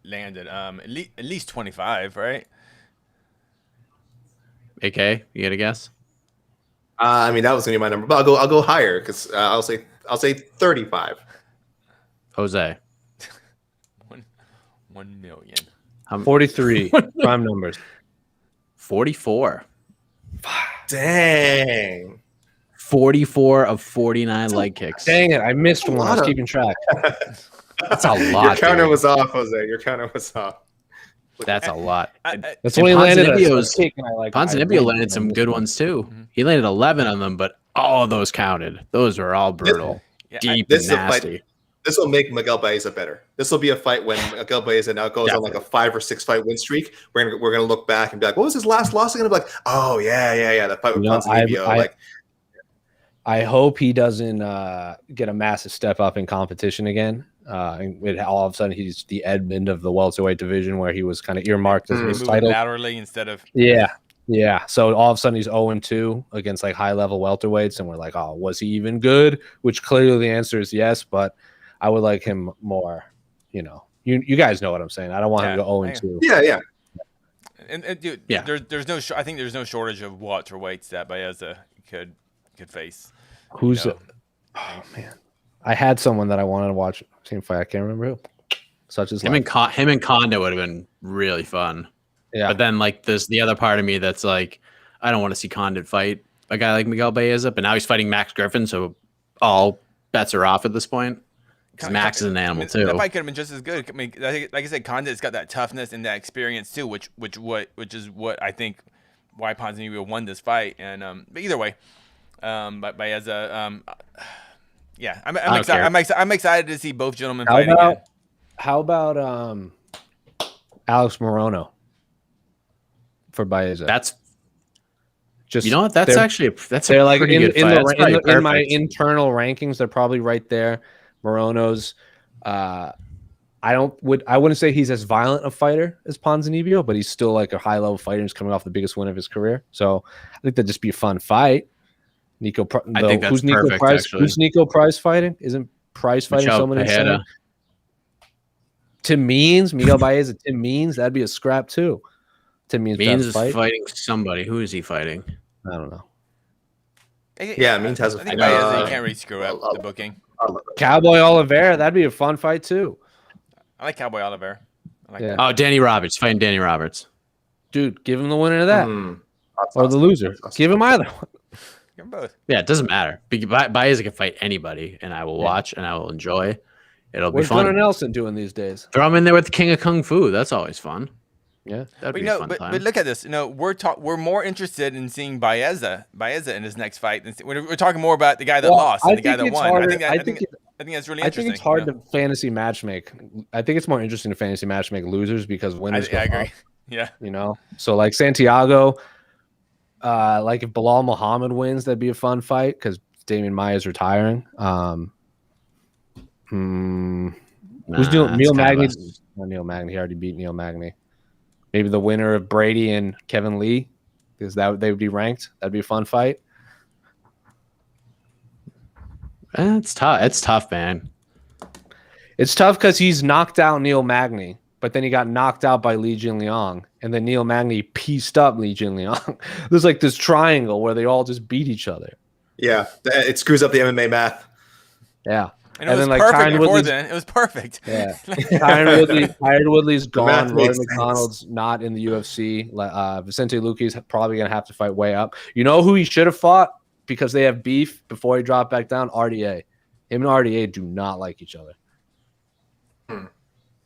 landed. At least 25, right? AK, you got a guess? I mean, that was gonna be my number, but I'll go higher because I'll say 35. Jose. 1 million. 43 prime numbers. 44. Dang. 44 of 49 leg kicks. Dang it, I missed one. I was keeping track. That's a lot. Your counter dude. was off, Jose. Your counter was off. That's a lot. That's when he landed Ponzinibbio's- a kick, and I Ponzinibbio landed some good ones too. Mm-hmm. He landed 11 of them, but all of those counted. Those were all brutal, deep This and is a fight. nasty. This will make Miguel Baeza better. This will be a fight when Miguel Baeza now goes on like a 5 or 6 fight win streak. We're gonna look back and be like, what was his last loss? I'm gonna be like, oh yeah, that fight with Ponzinibbio. I hope he doesn't get a massive step up in competition again. And all of a sudden, he's the Edmund of the welterweight division, where he was kind of earmarked as his Moving title. laterally instead of Yeah. So all of a sudden, he's 0-2 against like high level welterweights, and we're like, oh, was he even good? Which clearly the answer is yes, but I would like him more. You know, you guys know what I'm saying. I don't want him to go 0-2. Yeah. and dude, Yeah. there's no I think there's no shortage of welterweights that Baeza could face. Who's You know, oh man, I had someone that I wanted to watch same fight. I can't remember who. Such as Him and Kondo would have been really fun. yeah. But then like there's the other part of me that's like, I don't want to see Condit fight a guy like Miguel Baeza, but now he's fighting Max Griffin, so all bets are off at this point. Because Max is an animal too. That fight could have been just as good. I mean, like I said, Condit's got that toughness and that experience too, which is what I think why Ponzinibbio won this fight. And but either way, but Baeza, yeah, I'm excited to see both gentlemen fight again. How about Alex Morono for Baeza? That's just you know what? That's actually that's they're a like pretty good fight. That's probably in my perfect. internal rankings. They're probably right there. Morono's. I wouldn't say he's as violent a fighter as Ponzinibbio, but he's still like a high level fighter. He's coming off the biggest win of his career, so I think that'd just be a fun fight. I think that's who's Nico perfect, Price? actually. Who's Nico Price fighting? Isn't Price fighting Michel someone insane? Pereira. Tim Means, Miguel Baeza, Tim Means, that'd be a scrap too. Tim Means Means fight. is fighting somebody. Who is he fighting? I don't know. Yeah, Means has I a think fight. Baeza, you can't really screw up the booking. Cowboy Oliveira, that'd be a fun fight too. I like Cowboy Oliver. I like Yeah. that. Oh, Danny Roberts fighting Danny Roberts. Dude, give him the winner of that. That's Or the awesome. loser. That's awesome. Give him either one. Give 'em both. Yeah, it doesn't matter. Baeza can fight anybody, and I will watch and I will enjoy. It'll be What's fun. Gunnar Nelson doing these days? Throw him in there with the King of Kung Fu. That's always fun. Yeah. That'd But be you a know, fun time. but look at this. You know, we're more interested in seeing Baeza in his next fight. We're talking more about the guy that lost I than the guy think that it's won. harder- I I think think that's really I interesting. think it's hard you know? to fantasy matchmake. I think it's more interesting to fantasy matchmake losers because winners go I agree. up, Yeah. you know? So like Santiago, like if Bilal Muhammad wins, that'd be a fun fight because Damian Maia's retiring. Who's doing Neil Magny? Not Neil Magny. He already beat Neil Magny. Maybe the winner of Brady and Kevin Lee, because they would be ranked. That'd be a fun fight. It's tough. It's tough, man. It's tough because he's knocked out Neil Magny, but then he got knocked out by Li Jinliang, and then Neil Magny pieced up Li Jinliang. There's like this triangle where they all just beat each other. Yeah, it screws up the MMA math. Yeah. And it was then, like, perfect Tyron before Woodley's- then. It was perfect. Yeah. Tyron Woodley's gone. math Roy makes sense. McDonald's not in the UFC. Vicente Luque's probably going to have to fight way up. You know who he should have fought because they have beef before he dropped back down? RDA. Him and RDA do not like each other.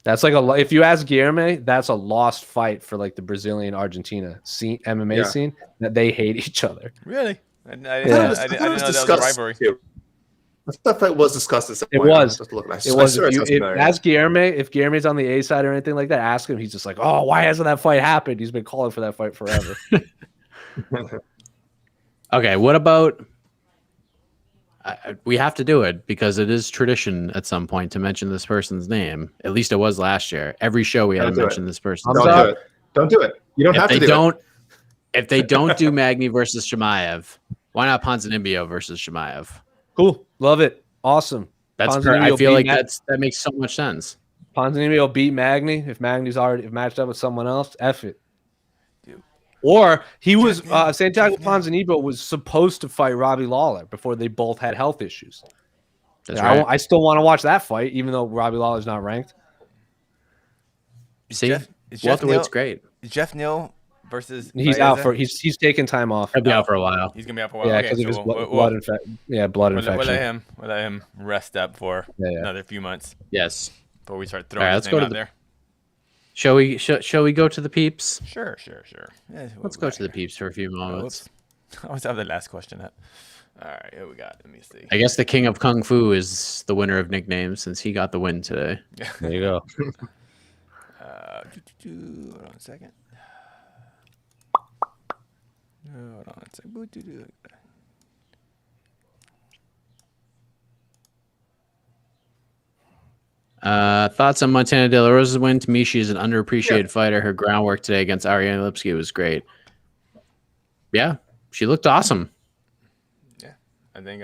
That's like if you ask Guilherme, that's a lost fight for like the Brazilian Argentina scene, MMA scene, that they hate each other. Really? I didn't I know thought it that was was a discussed rivalry. too. I thought that was discussed at some It point. was. Just looking. It was. Ask Guilherme if Guilherme's on the A side or anything like that. Ask him. He's just like, oh, why hasn't that fight happened? He's been calling for that fight forever. Okay, what about? We have to do it because it is tradition at some point to mention this person's name. At least it was last year. Every show we had to Don't do mention this person. Don't do it. Don't do it. You don't have to do it. if they don't do Magny versus Chimaev, why not Ponzinibbio versus Chimaev? Cool. Love it. Awesome. I feel like that makes so much sense. Ponzinibbio beat Magny. If Magny's already matched up with someone else, F it. Dude. Or he was Santiago Ponzinibbio was supposed to fight Robbie Lawler before they both had health issues. That's right. I still want to watch that fight, even though Robbie Lawler's not ranked. See, welterweight's great. Is Jeff Neal versus? He's out for he's taking time off. He'll be out for a while. He's gonna be out for a while. Yeah, because of his blood infection. Yeah, blood infection. We'll let him rest up for another few months. Yes. Before we start throwing his name out there. Shall we go to the peeps? Sure. Yeah, let's go to the peeps for a few moments. I always have the last question up. All right, here we got. Let me see. I guess the king of kung fu is the winner of nicknames since he got the win today. There you go. Hold on a second. Hold on a second. Thoughts on Montana De La Rosa's win? To me, she is an underappreciated fighter. Her groundwork today against Ariane Lipski was great. Yeah, she looked awesome. Yeah, I think.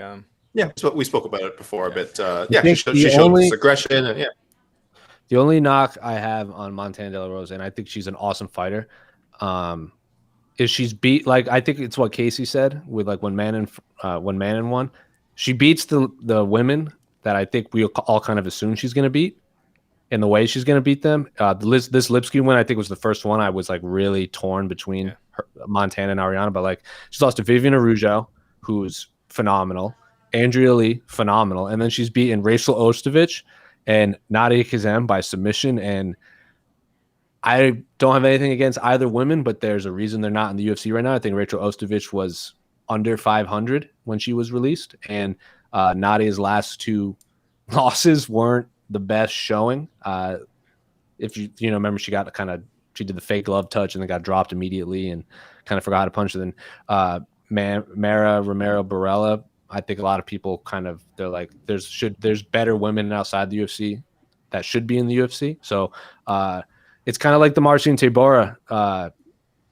Yeah, we spoke about it before, but she showed this aggression. And, the only knock I have on Montana De La Rosa, and I think she's an awesome fighter, is she's beat. Like I think it's what Casey said with like when Manon won. She beats the women that I think we all kind of assume she's going to beat, in the way she's going to beat them. This Lipski win, I think, was the first one I was like really torn between Montana and Ariana. But like, she's lost to Vivian Araujo, who's phenomenal, Andrea Lee, phenomenal, and then she's beaten Rachel Ostovich and Nadia Kazem by submission. And I don't have anything against either women, but there's a reason they're not in the UFC right now. I think Rachel Ostovich was under 500 when she was released, and Nadia's last two losses weren't the best showing. If you remember, she did the fake glove touch and then got dropped immediately and kind of forgot how to punch. And then Mara Romero Barella, I think a lot of people they're like, there's better women outside the UFC that should be in the UFC. So it's kind of like the Marcin Tybura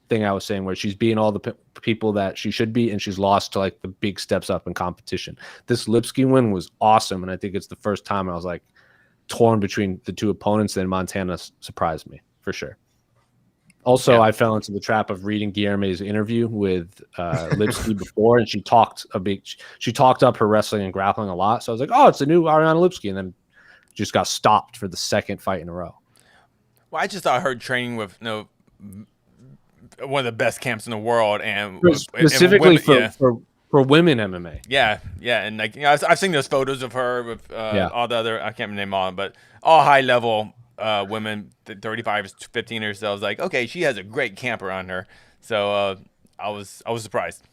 thing I was saying, where she's beating all the people that she should be, and she's lost to like the big steps up in competition. This Lipski win was awesome, and I think it's the first time I was like torn between the two opponents. Then Montana surprised me for sure. Also, I fell into the trap of reading Guilherme's interview with Lipski before, and she talked up her wrestling and grappling a lot. So I was like, oh, it's a new Ariana Lipski, and then just got stopped for the second fight in a row. Well, I just thought her training with one of the best camps in the world, and specifically for women MMA. Yeah, and like I've seen those photos of her with all the other, I can't name all of them, but all high level women, 35, 15 or so. I was like, okay, she has a great camp around her. So I was surprised.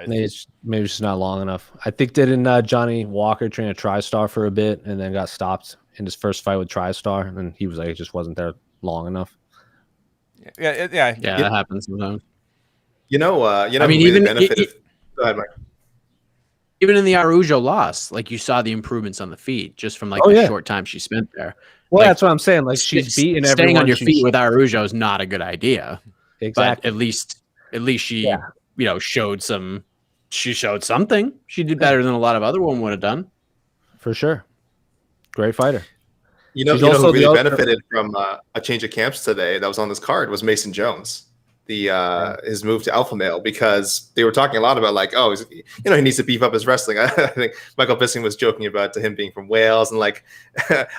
Maybe it's not long enough. I think didn't Johnny Walker train a TriStar for a bit and then got stopped in his first fight with TriStar, and he was like, it just wasn't there long enough. Yeah, that happens sometimes. I mean, even benefited. Go ahead, Mike. Even in the Araujo loss, like you saw the improvements on the feet just from the short time she spent there. Well, that's what I'm saying. Like she's beaten everyone. Staying on your feet with Araujo is not a good idea. Exactly. But at least she showed some. She showed something. She did better than a lot of other women would have done. For sure. Great fighter. Who really benefited from a change of camps today that was on this card was Mason Jones, his move to alpha male, because they were talking a lot about like, oh, he needs to beef up his wrestling. I think Michael Bisping was joking about him being from Wales, and like,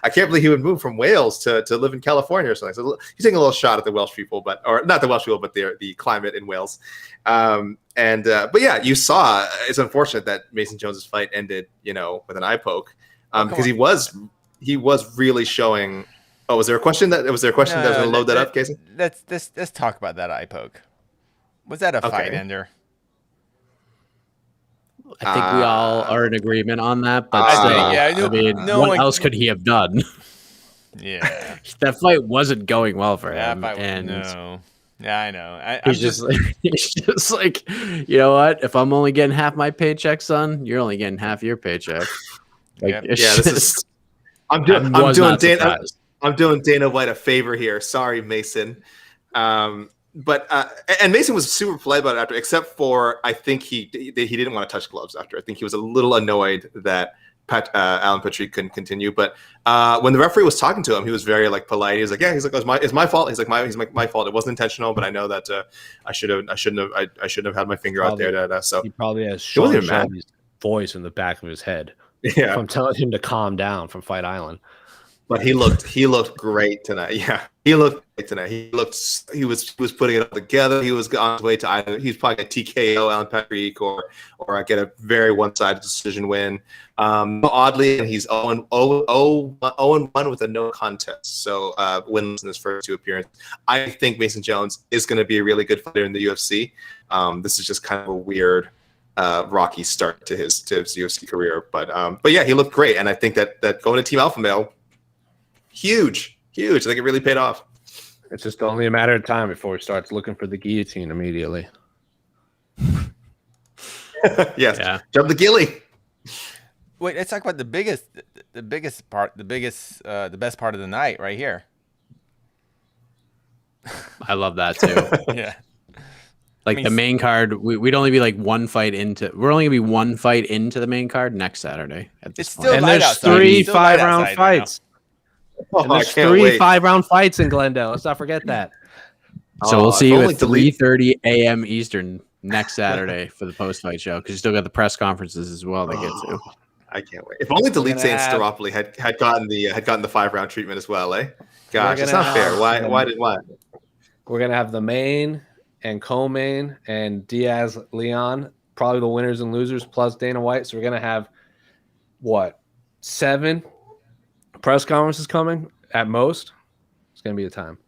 I can't believe he would move from Wales to live in California or something. So he's taking a little shot at the Welsh people, or not the Welsh people, but the climate in Wales. But yeah, you saw. It's unfortunate that Mason Jones's fight ended, with an eye poke, because he was really showing. Oh, was there a question that was going to load that up, Casey? Let's talk about that eye poke. Was that a fight ender? I think we all are in agreement on that, but what else could he have done? Yeah, that fight wasn't going well for him. Yeah, I know. He's just like, you know what? If I'm only getting half my paycheck, son, you're only getting half your paycheck. This is. I'm doing Dana White a favor here. Sorry, Mason. and Mason was super polite about it after, except for I think he didn't want to touch gloves after. I think he was a little annoyed that Alan Patrick couldn't continue. But when the referee was talking to him, he was very like polite. He was like, "Yeah," he's like, "It's my fault." He's like, my fault. It wasn't intentional, but I know that I shouldn't have had my finger out there. So he probably has Sean Shelby's voice in the back of his head. Yeah, I'm telling him to calm down from Fight Island. But he looked great tonight. Yeah, he looked great tonight. He was putting it all together. He was on his way to either he's probably a TKO Alan Patrick or get a very one-sided decision win. Oddly, he's 0-1 with a no contest. So winless in his first 2 appearances. I think Mason Jones is going to be a really good fighter in the UFC. This is just kind of a weird rocky start to his UFC career. But yeah, he looked great, and I think that going to Team Alpha Male. Huge. I think it really paid off. It's just only a matter of time before he starts looking for the guillotine immediately. Yes. Yeah. Jump the gilly. Wait, let's talk about the best part of the night right here. I love that too. Yeah. The main card, we'd only be like we're only gonna be 1 fight into the main card next Saturday. It's still and there's outside. 3 5-round fights. And there's 3 5-round fights in Glendale. Let's not forget that. So we'll see you at 3:30 a.m. Eastern next Saturday for the post-fight show, because you still got the press conferences as well to get to. I can't wait. If only Delete Saint Staropoli had gotten the 5-round treatment as well, eh? Gosh, it's not fair. Why? We're gonna have the main and co-main and Diaz Leon, probably the winners and losers plus Dana White. So we're gonna have 7 press conferences coming at most. It's gonna be a time.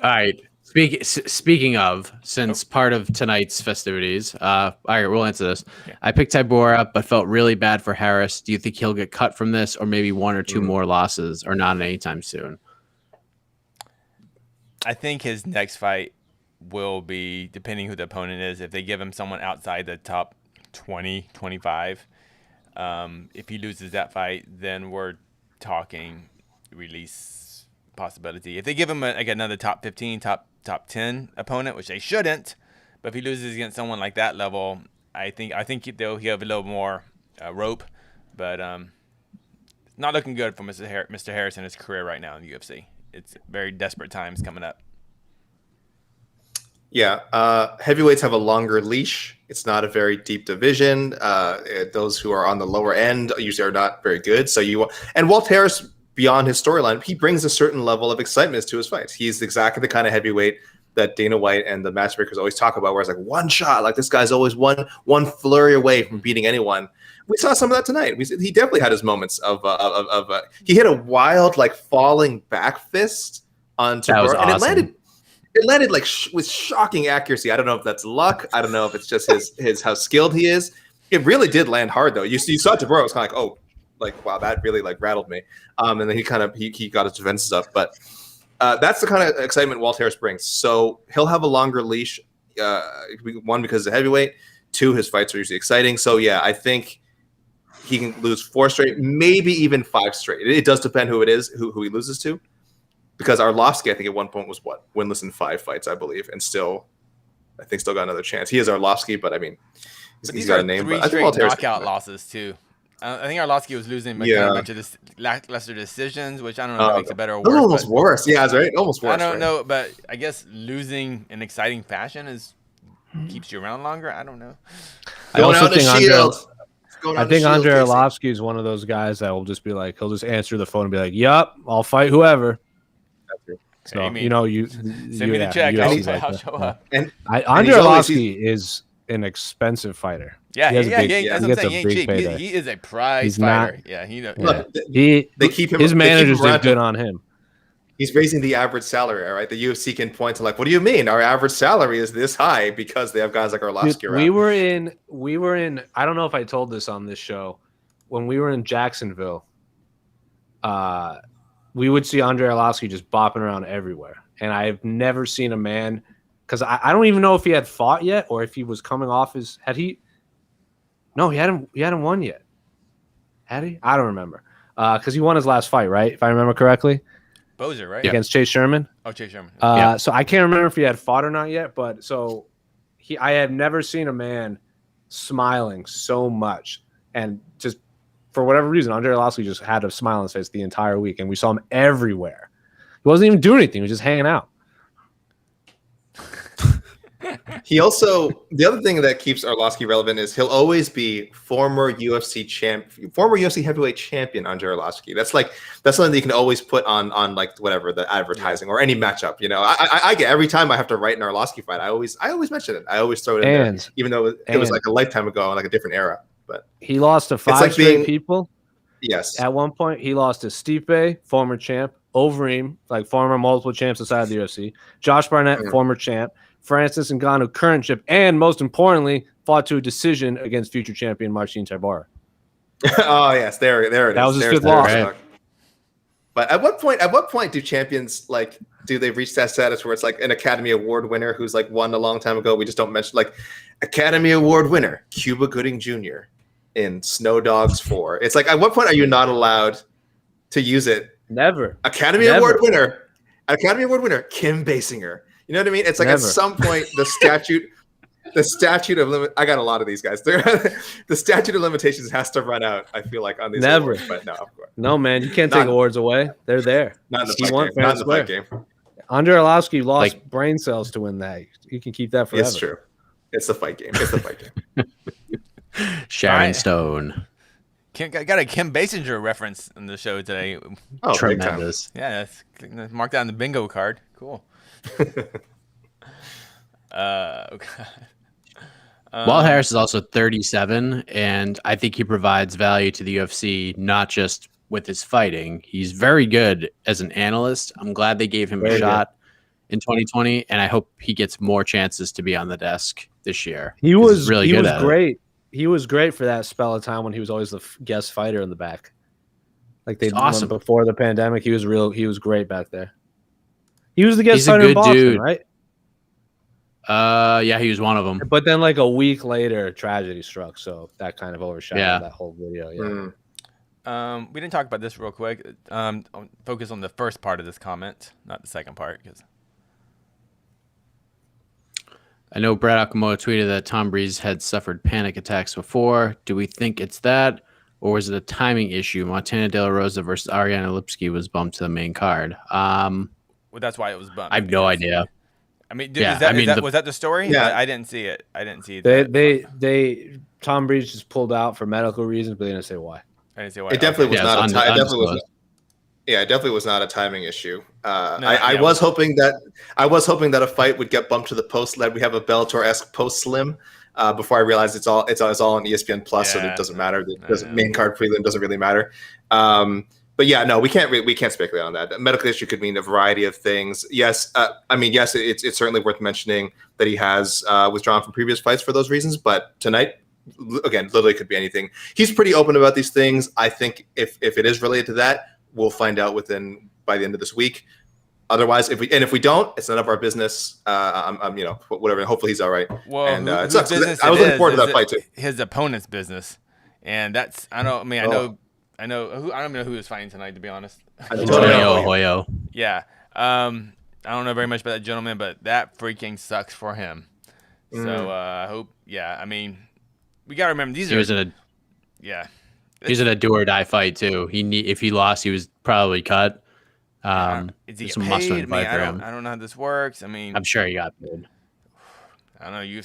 All right. Speaking of, since part of tonight's festivities, all right, we'll answer this. Yeah. I picked Tybura, but felt really bad for Harris. Do you think he'll get cut from this, or maybe 1 or 2 more losses, or not anytime soon? I think his next fight will be, depending who the opponent is, if they give him someone outside the top 20, 25. If he loses that fight, then we're talking release possibility. If they give him another top 15, top 10 opponent, which they shouldn't, but if he loses against someone like that level, I think he'll have a little more rope. But not looking good for Mr. Harris in his career right now in the UFC. It's very desperate times coming up. Yeah, heavyweights have a longer leash. It's not a very deep division. Those who are on the lower end usually are not very good. And Walt Harris, beyond his storyline, he brings a certain level of excitement to his fights. He's exactly the kind of heavyweight that Dana White and the matchmakers always talk about, where it's like one shot, like this guy's always one flurry away from beating anyone. We saw some of that tonight. He definitely had his moments of he hit a wild falling back fist on Tybura, and awesome. It landed with shocking accuracy. I don't know if that's luck. I don't know if it's just his how skilled he is. It really did land hard though. You saw Tybura was kind of wow, that really rattled me. And then he got his defenses up. But that's the kind of excitement Walt Harris brings. So he'll have a longer leash. 1, because of heavyweight. 2, his fights are usually exciting. So yeah, I think he can lose 4 straight, maybe even 5 straight. It does depend who it is, who he loses to. Because Arlovsky, I think at one point was winless in 5 fights, I believe, and still got another chance. He is Arlovsky, but I mean, he's got a name. 3 straight knockout losses too. I think Arlovsky was losing a bunch of lackluster decisions, which I don't know if it makes it better or worse. Almost worse. Yeah, that's right. Almost worse. I don't know, but I guess losing in exciting fashion keeps you around longer. I don't know. I think Andre Arlovsky is one of those guys that will just be like, he'll just answer the phone and be like, "Yup, I'll fight whoever." So send me the check. I'll show up. And Andre Arlovsky is an expensive fighter. Yeah, that's what I'm saying. He ain't cheap. He is a prize fighter. Look, they keep him. His managers did good on him. He's raising the average salary, right? The UFC can point to what do you mean? Our average salary is this high because they have guys like Arlovsky around. We were in. I don't know if I told this on this show. When we were in Jacksonville, we would see Andre Arlovsky just bopping around everywhere, and I've never seen a man. Because I don't even know if he had fought yet or if he was coming off his. Had he? No, he hadn't won yet. Had he? I don't remember. Because he won his last fight, right? If I remember correctly. Bozer, right? against Chase Sherman. Oh, Chase Sherman. So I can't remember if he had fought or not yet, but I have never seen a man smiling so much, and just for whatever reason, Andre Arlovski just had a smile on his face the entire week, and we saw him everywhere. He wasn't even doing anything; he was just hanging out. He also, the other thing that keeps Arlovski relevant is he'll always be former UFC heavyweight champion Andre Arlovski. That's something that you can always put on like whatever the advertising or any matchup. You know, I get every time I have to write an Arlovski fight, I always mention it. I always throw it in there, even though it was like a lifetime ago, like a different era. But he lost to five straight people. Yes. At one point, he lost to Stipe, former champ, Overeem, like former multiple champs inside of the UFC, Josh Barnett, former champ, Francis Ngannou, current champ, and most importantly, fought to a decision against future champion Marcin Tybura. Oh yes, there it is. That was a good loss. Right. But at what point do champions do they reach that status where it's like an Academy Award winner who's like won a long time ago? We just don't mention like Academy Award winner Cuba Gooding Jr. in Snow Dogs 4. It's like, at what point are you not allowed to use it? Never. Academy Award winner Kim Basinger. You know what I mean? It's like at some point the statute of I got a lot of these guys. The statute of limitations has to run out. I feel like on these awards, but no, of course. No, man, you can't take awards away. They're there. Not in the fight game. Andre Arlovski lost brain cells to win that. You can keep that forever. It's true. It's the fight game. Sharon Stone. Got a Kim Basinger reference in the show today. Oh, tremendous. Yeah, that's marked down the bingo card. Cool. Walt Harris is also 37, and I think he provides value to the UFC, not just with his fighting. He's very good as an analyst. I'm glad they gave him a shot in 2020, and I hope he gets more chances to be on the desk this year. He was great. He was great for that spell of time when he was always the guest fighter in the back. Like awesome. Before the pandemic, he was great back there. He was the guest fighter in Boston, dude. Right? Yeah, he was one of them. But then, like a week later, tragedy struck, so that kind of overshadowed that whole video. Yeah. We didn't talk about this real quick. Focus on the first part of this comment, not the second part, because I know Brad Okamoto tweeted that Tom Breeze had suffered panic attacks before. Do we think it's that, or was it a timing issue? Montana De La Rosa versus Ariane Lipski was bumped to the main card. Well, that's why it was bumped. I have no idea. I mean, was that the story? Yeah. I didn't see it. That. Tom Breeze just pulled out for medical reasons, but they didn't say why. I didn't say why. It definitely was not. It definitely was not a timing issue. I was hoping that a fight would get bumped to the post. That we have a Bellator-esque post slim. Before I realized it's all on ESPN Plus, so it doesn't matter. The main card prelim doesn't really matter. But yeah, no, we can't speculate on that. Medical issue could mean a variety of things. Yes, it's certainly worth mentioning that he has withdrawn from previous fights for those reasons. But tonight, again, literally could be anything. He's pretty open about these things. I think if it is related to that, we'll find out by the end of this week. Otherwise, if we don't, it's none of our business. Whatever. Hopefully, he's all right. Well, it sucks. I was looking forward to that fight too. His opponent's business, and that's I don't even know who is fighting tonight, to be honest. Hoyo. Yeah. I don't know very much about that gentleman, but that freaking sucks for him. So I hope. Yeah. I mean, we gotta remember these. He was in a do or die fight too. If he lost, he was probably cut. Is he paid? I don't know how this works. I mean, I'm sure he got paid. I don't know.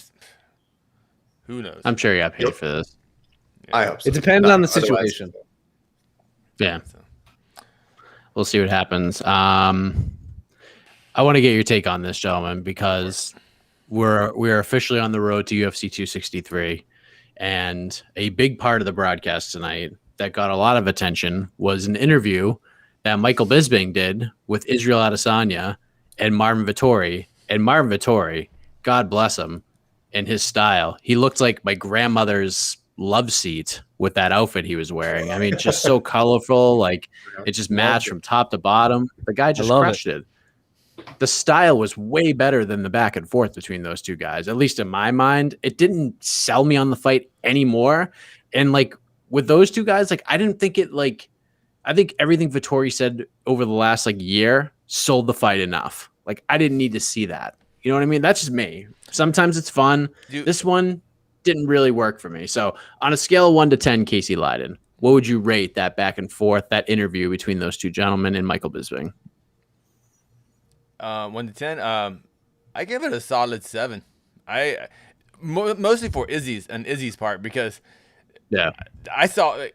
Who knows? I'm sure he got paid for this. Yeah. I hope so. It depends on the situation. Yeah. We'll see what happens. I want to get your take on this, gentlemen, because we're officially on the road to UFC 263, and a big part of the broadcast tonight that got a lot of attention was an interview that Michael Bisping did with Israel Adesanya and Marvin Vettori. And Marvin Vettori, God bless him, in his style, he looked like my grandmother's love seat with that outfit he was wearing. I mean, just so colorful, like it just matched from top to bottom. The guy just crushed it. The style was way better than the back and forth between those two guys, at least in my mind. It didn't sell me on the fight anymore. And like with those two guys, like I didn't think it like I think everything Vettori said over the last like year sold the fight enough. Like I didn't need to see that. You know what I mean? That's just me. Sometimes it's fun. This one didn't really work for me. So on a scale of 1 to 10, Casey Leydon, what would you rate that back and forth, that interview between those two gentlemen and Michael Bisping? 1 to 10. I give it a solid 7. Mostly for Izzy's part because I saw.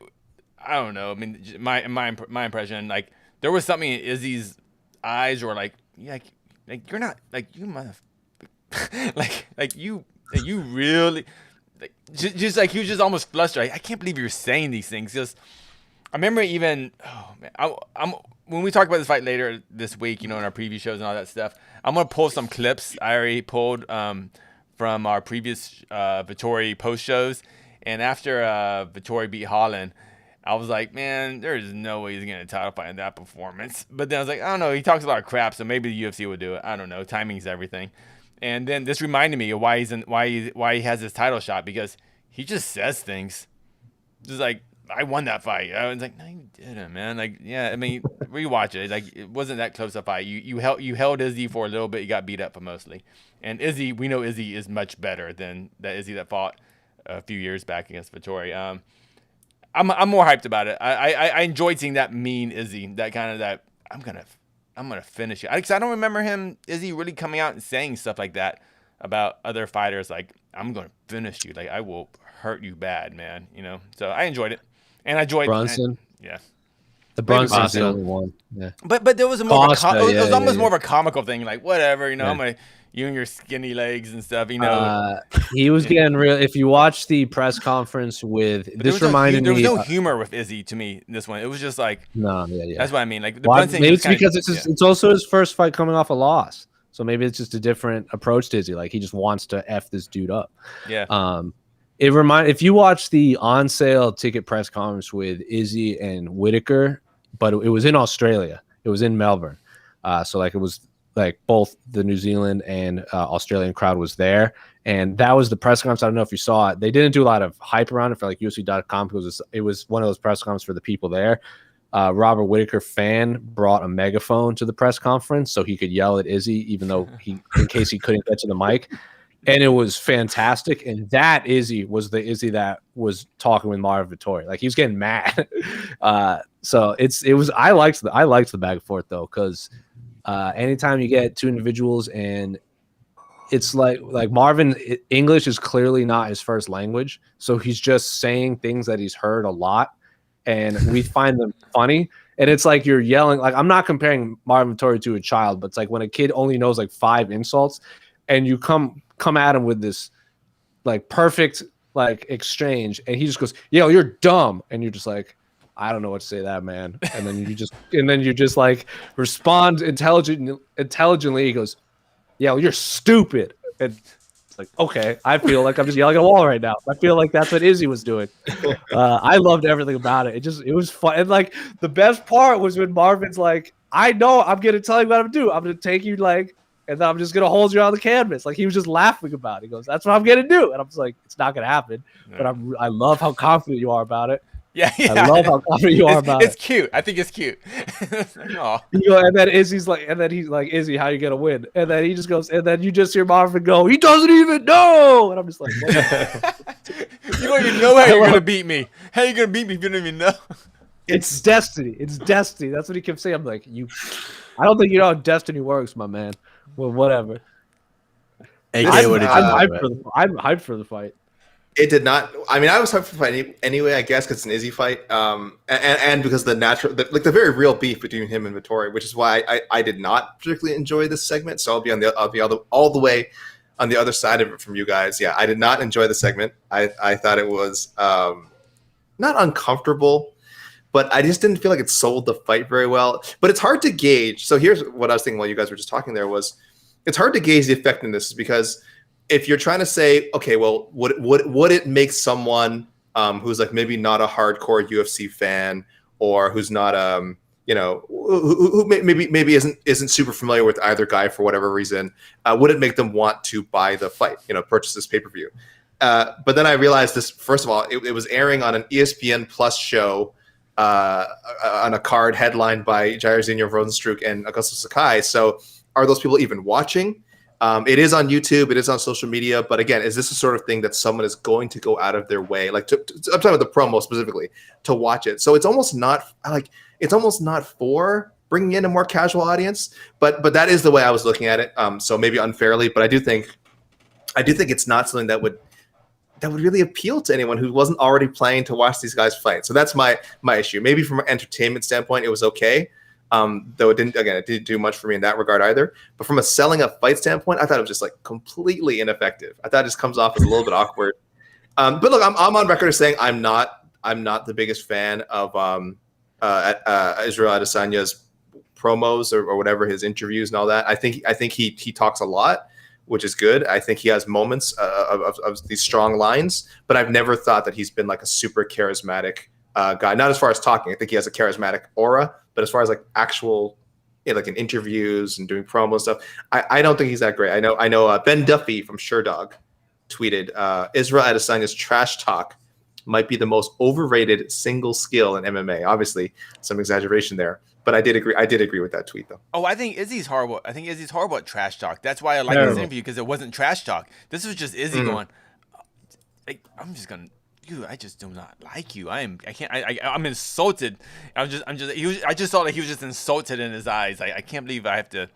I don't know. I mean, my impression, like there was something in Izzy's eyes, or like you're not like you mother, like you really, like just like he was just almost flustered. I can't believe you're saying these things. Just I remember even I'm when we talk about this fight later this week, in our preview shows and all that stuff. I'm gonna pull some clips I already pulled from our previous Vettori post shows, and after Vettori beat Holland, I was like, man, there's no way he's getting a title fight in that performance. But then I was like, I don't know. He talks a lot of crap, so maybe the UFC would do it. I don't know. Timing's everything. And then this reminded me of why he has this title shot, because he just says things. Just like, I won that fight. I was like, no, you didn't, man. Like, yeah, I mean, rewatch it. Like, it wasn't that close a fight. You held Izzy for a little bit. You got beat up for mostly. And Izzy, we know Izzy is much better than that Izzy that fought a few years back against Vettori. I'm more hyped about it. I enjoyed seeing that mean Izzy, that kind of that I'm gonna finish it. Because I don't remember Izzy really coming out and saying stuff like that about other fighters. Like, I'm gonna finish you. Like, I will hurt you bad, man. So I enjoyed it, and I enjoyed Brunson. Yeah, the Brunson's the only one. Yeah, but there was more. Costa, it was almost more of a comical thing. Like, whatever, I'm gonna. You and your skinny legs and stuff, He was getting real. If you watch the press conference with this, reminded me there was no humor with Izzy to me. This one, it was just like That's what I mean. Like the maybe it's because it's also his first fight coming off a loss, so maybe it's just a different approach to Izzy. Like he just wants to f this dude up. Yeah. If you watch the on sale ticket press conference with Izzy and Whitaker, but it was in Australia. It was in Melbourne. So like it was. Like both the New Zealand and Australian crowd was there, and that was the press conference. I don't know if you saw it. They didn't do a lot of hype around it for like UFC.com because it was one of those press conferences for the people there. Robert Whitaker fan brought a megaphone to the press conference so he could yell at Izzy, even though in case he couldn't get to the mic, and it was fantastic. And that Izzy was the Izzy that was talking with Marvin Vettori. Like he was getting mad. So it was. I liked the back and forth though, because. Anytime you get two individuals and it's like Marvin, English is clearly not his first language. So he's just saying things that he's heard a lot and we find them funny. And it's like you're yelling, like I'm not comparing Marvin Vettori to a child, but it's like when a kid only knows like 5 insults and you come at him with this like perfect like exchange and he just goes, yo, you're dumb. And you're just like, I don't know what to say to that, man. And then you just like respond intelligently. He goes, "Yeah, well, you're stupid." And it's like, okay, I feel like I'm just yelling at a wall right now. I feel like that's what Izzy was doing. I loved everything about it. It was fun. And like the best part was when Marvin's like, "I know, I'm gonna tell you what I'm gonna do. I'm gonna take you like, and then I'm just gonna hold you on the canvas." Like he was just laughing about it. He goes, "That's what I'm gonna do." And I'm just like, "It's not gonna happen." No. But I love how confident you are about it. Yeah. I love how confident you are about it. It's cute. I think it's cute. And then Izzy's like, and then he's like, Izzy, how you gonna win? And then he just goes, and then you just hear Marvin go, he doesn't even know. And I'm just like, you don't even know how you're gonna beat me. How you gonna beat me if you don't even know? It's destiny. It's destiny. That's what he kept saying. I'm like, I don't think you know how destiny works, my man. Well, whatever. I'm hyped for the fight. It did not. I mean, I was hyped for the fight anyway. I guess because it's an Izzy fight, and because the very real beef between him and Vettori, which is why I did not particularly enjoy this segment. So I'll be all the way on the other side of it from you guys. Yeah, I did not enjoy the segment. I thought it was not uncomfortable, but I just didn't feel like it sold the fight very well. But it's hard to gauge. So here's what I was thinking while you guys were just talking. There was it's hard to gauge the effectiveness because. If you're trying to say, okay, well, would it make someone who's like maybe not a hardcore UFC fan or who's not who maybe isn't super familiar with either guy for whatever reason, would it make them want to buy the fight, purchase this pay-per-view? But then I realized this. First of all, it was airing on an ESPN Plus show on a card headlined by Jairzinho Rozenstruik and Augusto Sakai. So are those people even watching? It is on YouTube, it is on social media, but again, is this the sort of thing that someone is going to go out of their way, like I'm talking about the promo specifically, to watch it? So it's almost not for bringing in a more casual audience, but that is the way I was looking at it. So maybe unfairly, but I do think it's not something that would really appeal to anyone who wasn't already planning to watch these guys fight. So that's my issue. Maybe from an entertainment standpoint, it was okay. Though it didn't do much for me in that regard either. But from a selling a fight standpoint, I thought it was just like completely ineffective. I thought it just comes off as a little bit awkward. But look, I'm on record as saying I'm not the biggest fan of Israel Adesanya's promos or whatever, his interviews and all that. I think he talks a lot, which is good. I think he has moments of these strong lines, but I've never thought that he's been like a super charismatic guy. Not as far as talking. I think he has a charismatic aura, but as far as like actual, like in interviews and doing promo and stuff, I don't think he's that great. I know Ben Duffy from Sherdog tweeted, Israel Adesanya's trash talk might be the most overrated single skill in MMA. Obviously, some exaggeration there, but I did agree with that tweet though. Oh, I think Izzy's horrible. I think Izzy's horrible at trash talk. That's why I like this interview, because it wasn't trash talk. This was just Izzy going, like, I'm just gonna. Dude, I just do not like you. I'm insulted. I just felt like he was just insulted in his eyes. I can't believe I have to,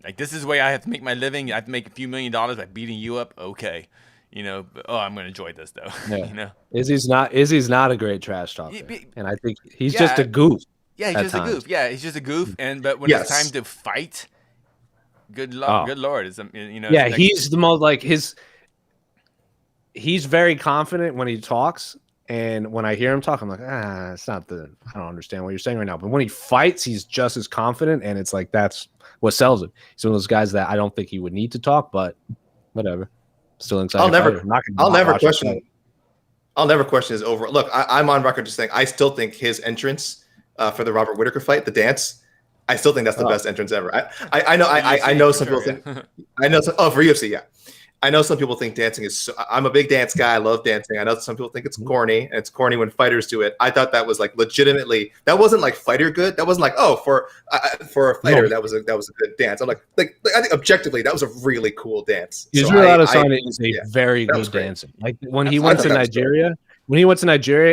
like, this is the way I have to make my living. I have to make a few $1 million by beating you up. Okay. But, I'm going to enjoy this though. Yeah. Izzy's not a great trash talker. And I think he's just a goof. Yeah, he's just a goof. Yeah, he's just a goof. But when it's time to fight, good Lord. Yeah, he's the most like he's very confident when he talks, and when I hear him talk, I'm like, it's not I don't understand what you're saying right now. But when he fights, he's just as confident, and it's like that's what sells him. He's one of those guys that I don't think he would need to talk, but whatever. Still excited. I'll never question his over. Look, I'm on record just saying I still think his entrance for the Robert Whittaker fight, the dance, I still think that's the best entrance ever. I know some people think for UFC, yeah. I know some people think dancing is I'm a big dance guy. I love dancing. I know some people think it's corny, and it's corny when fighters do it. I thought that was like legitimately, that wasn't like fighter good. That wasn't like, for a fighter, that was a good dance. I'm like I think objectively that was a really cool dance. Israel Adesanya is a very good dancer. Like when he went to Nigeria,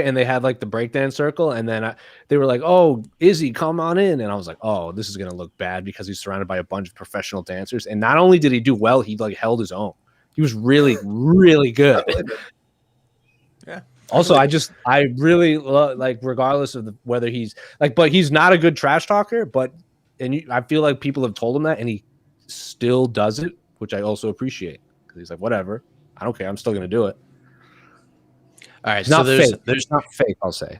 and they had like the breakdance circle, and then they were like, "Oh, Izzy, come on in," and I was like, "Oh, this is gonna look bad," because he's surrounded by a bunch of professional dancers. And not only did he do well, he like held his own. He was really, really good. Yeah. Also, I really love, like, regardless of whether he's like, but he's not a good trash talker. I feel like people have told him that, and he still does it, which I also appreciate, because he's like, whatever, I don't care, I'm still gonna do it. All right, it's not fake. There's not fake. I'll say.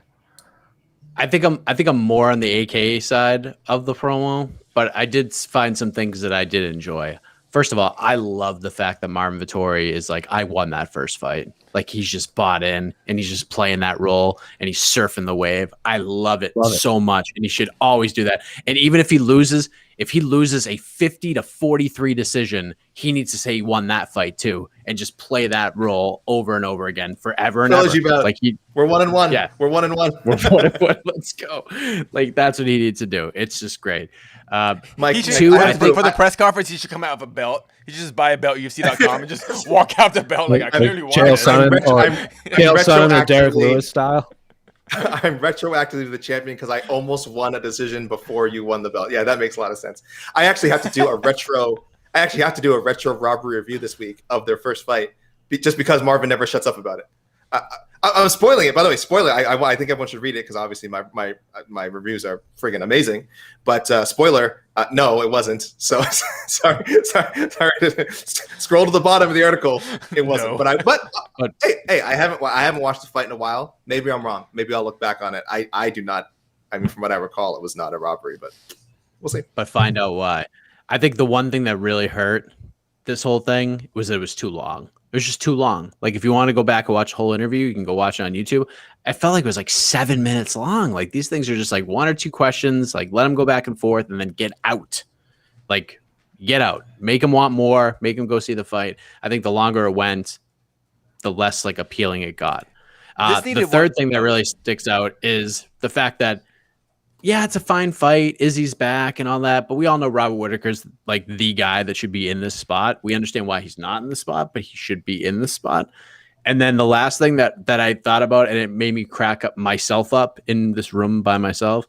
I think I'm more on the AKA side of the promo, but I did find some things that I did enjoy. First of all, I love the fact that Marvin Vettori is like, I won that first fight. Like, he's just bought in, and he's just playing that role, and he's surfing the wave. I love it so much, and he should always do that. And even if he loses a 50-43 decision, he needs to say he won that fight too, and just play that role over and over again forever and ever. Like we're 1-1. Yeah, we're 1-1. We're 1-1. Let's go. Like, that's what he needs to do. It's just great. Mike, for the press conference, he should come out with a belt. He should just buy a belt, UFC.com, and just walk out the belt like I literally won it. Chael Sonnen or Derek Lewis style. I'm retroactively the champion because I almost won a decision before you won the belt. Yeah, that makes a lot of sense. I actually have to do a retro robbery review this week of their first fight, just because Marvin never shuts up about it. I'm spoiling it, by the way. Spoiler. I think everyone should read it because obviously my reviews are friggin' amazing. But spoiler, no, it wasn't. So sorry. Scroll to the bottom of the article. It wasn't. No. But hey, I haven't watched the fight in a while. Maybe I'm wrong. Maybe I'll look back on it. I do not. I mean, from what I recall, it was not a robbery, but we'll see. But find out why. I think the one thing that really hurt this whole thing was that it was too long. It was just too long. Like, if you want to go back and watch the whole interview, you can go watch it on YouTube. I felt like it was like 7 minutes long. Like, these things are just like one or two questions. Like, let them go back and forth and then get out. Like, get out. Make them want more. Make them go see the fight. I think the longer it went, the less like appealing it got. The third thing that really sticks out is the fact that, yeah, it's a fine fight. Izzy's back and all that, but we all know Robert Whittaker's like the guy that should be in this spot. We understand why he's not in the spot, but he should be in the spot. And then the last thing that I thought about, and it made me crack up myself up in this room by myself,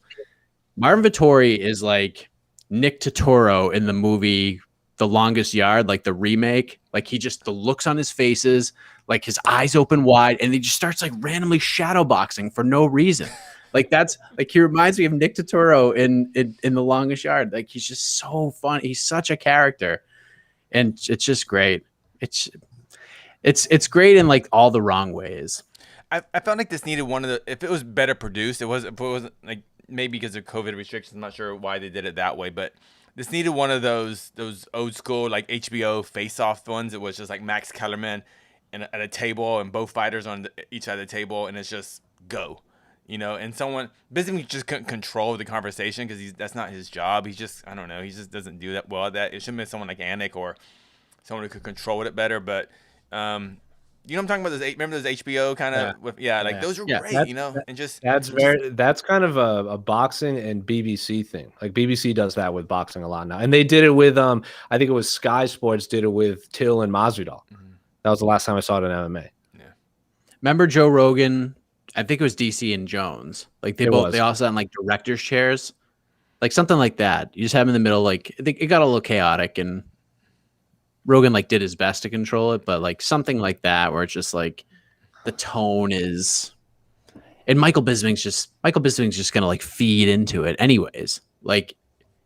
Marvin Vettori is like Nick Totoro in the movie The Longest Yard, like the remake. Like he just, the looks on his faces, like his eyes open wide, and he just starts like randomly shadow boxing for no reason. Like that's like, he reminds me of Nick Totoro in The Longest Yard. Like he's just so fun. He's such a character, and it's just great. It's great in like all the wrong ways. I felt like this needed one of the, if it was better produced, if it wasn't like, maybe because of COVID restrictions, I'm not sure why they did it that way, but this needed one of those old school like HBO face-off ones. It was just like Max Kellerman at a table and both fighters on each side of the table, and it's just go. And someone basically just couldn't control the conversation because that's not his job. He's just, I don't know, he just doesn't do that well at that. It should have been someone like Anik or someone who could control it better. But you know what I'm talking about? Remember those HBO kind of, those were great. And just that's kind of a boxing and BBC thing. Like BBC does that with boxing a lot now, and they did it with I think it was Sky Sports did it with Till and Masvidal. Mm-hmm. That was the last time I saw it in MMA. Yeah, remember Joe Rogan? I think it was DC and Jones. Like they all sat in like director's chairs, like something like that. You just have them in the middle. Like I think it got a little chaotic, and Rogan like did his best to control it, but like something like that where it's just like the tone is, and Michael Bisping's just gonna like feed into it anyways. Like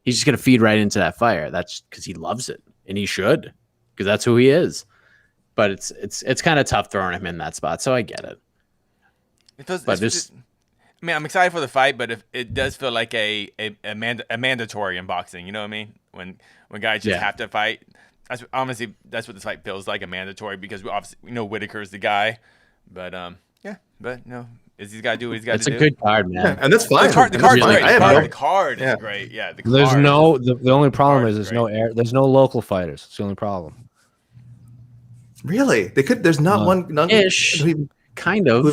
he's just gonna feed right into that fire. That's because he loves it, and he should, because that's who he is. But it's kind of tough throwing him in that spot, so I get it. I'm excited for the fight, but if it does feel like a mandatory in boxing, you know what I mean? When guys just have to fight, that's what this fight feels like, a mandatory, because we know Whittaker's the guy, but Izzy's got to do what he's got to do. It's a good card, man, and that's fine. The card's great. The card is great. Yeah, the only problem is there's no local fighters. It's the only problem. Really, they could. There's not one. Ish. Kind of.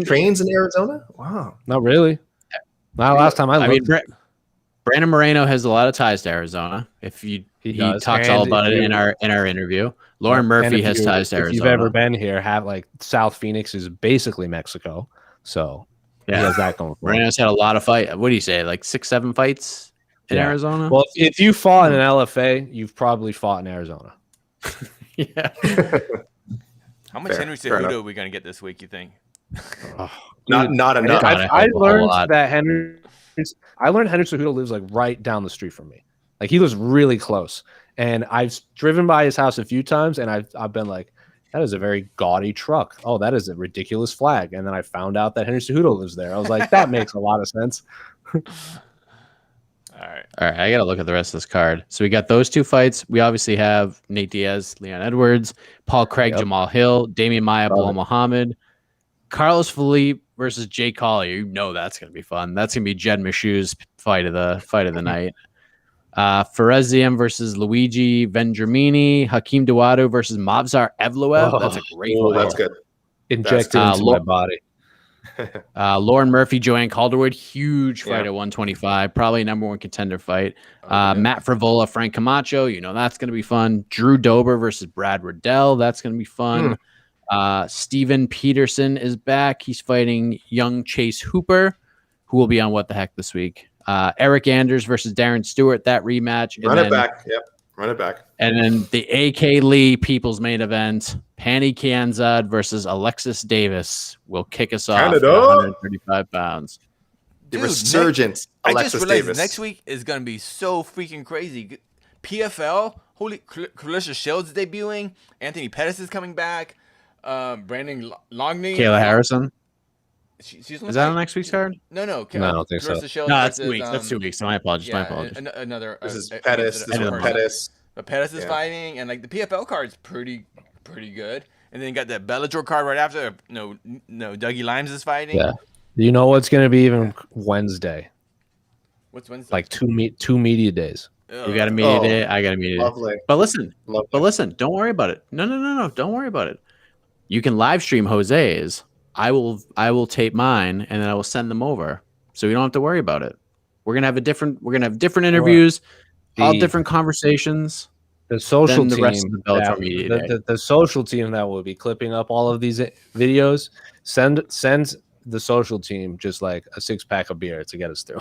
Trains in Arizona? Wow. Not really. Not last time I looked. I mean, Brandon Moreno has a lot of ties to Arizona. He talks all about it in our interview. Lauren Murphy has ties to Arizona. If you've ever been here, South Phoenix is basically Mexico. So he has that going for him. Moreno's had a lot of fights. What do you say? Like 6-7 fights in Arizona? Well, if you fought in an LFA, you've probably fought in Arizona. Yeah. How much Henry Cejudo are we going to get this week, you think? Not enough. I learned Henry Cejudo lives like right down the street from me. Like he lives really close. And I've driven by his house a few times, and I've been like, that is a very gaudy truck. Oh, that is a ridiculous flag. And then I found out that Henry Cejudo lives there. I was like, that makes a lot of sense. All right. I got to look at the rest of this card. So we got those two fights. We obviously have Nate Diaz, Leon Edwards, Paul Craig, Jamal Hill, Damian Maia, Bilal Muhammad, Carlos Felipe versus Jake Collier. You know that's going to be fun. That's going to be Jed Meshu's fight of the night. Fares Ziam versus Luigi Vendramini, Hakeem Dawodu versus Mavzar Evloev. That's a great fight. That's good. Injected into my body. Lauren Murphy, Joanne Calderwood, huge fight at 125, probably number one contender fight. Matt Frivola, Frank Camacho, that's going to be fun. Drew Dober versus Brad Riddell, that's going to be fun. Steven Peterson is back. He's fighting young Chase Hooper, who will be on What the Heck this week. Eric Anders versus Darren Stewart, that rematch. Run it back. Yep. Run it back. And then the AK Lee People's main event, Pani Kianzad versus Alexis Davis, will kick us off at 135 pounds. The resurgence, Alexis I just realized Davis. Next week is going to be so freaking crazy. PFL, Clarissa Shields debuting, Anthony Pettis is coming back, Brandon Longney. Kayla Harrison. Is that on next week's card? No, I don't think so. Shields no, that's 2 weeks. That's 2 weeks. So my apologies. Yeah, my apologies. This is Pettis. This is Pettis. But Pettis is fighting, and like the PFL card's pretty good. And then you got the Bellator card right after. No, Dougie Limes is fighting. Yeah. You know what's going to be even Wednesday? What's Wednesday? Like two media days. You got a media day. I got a media lovely. day. But listen, don't worry about it. No. Don't worry about it. You can live stream Jose's I will tape mine and then I will send them over, so we don't have to worry about it. We're gonna have different interviews, all different conversations. The social than the team, rest of the Bellator Media Day. the social team that will be clipping up all of these videos, send the social team just like a 6-pack of beer to get us through.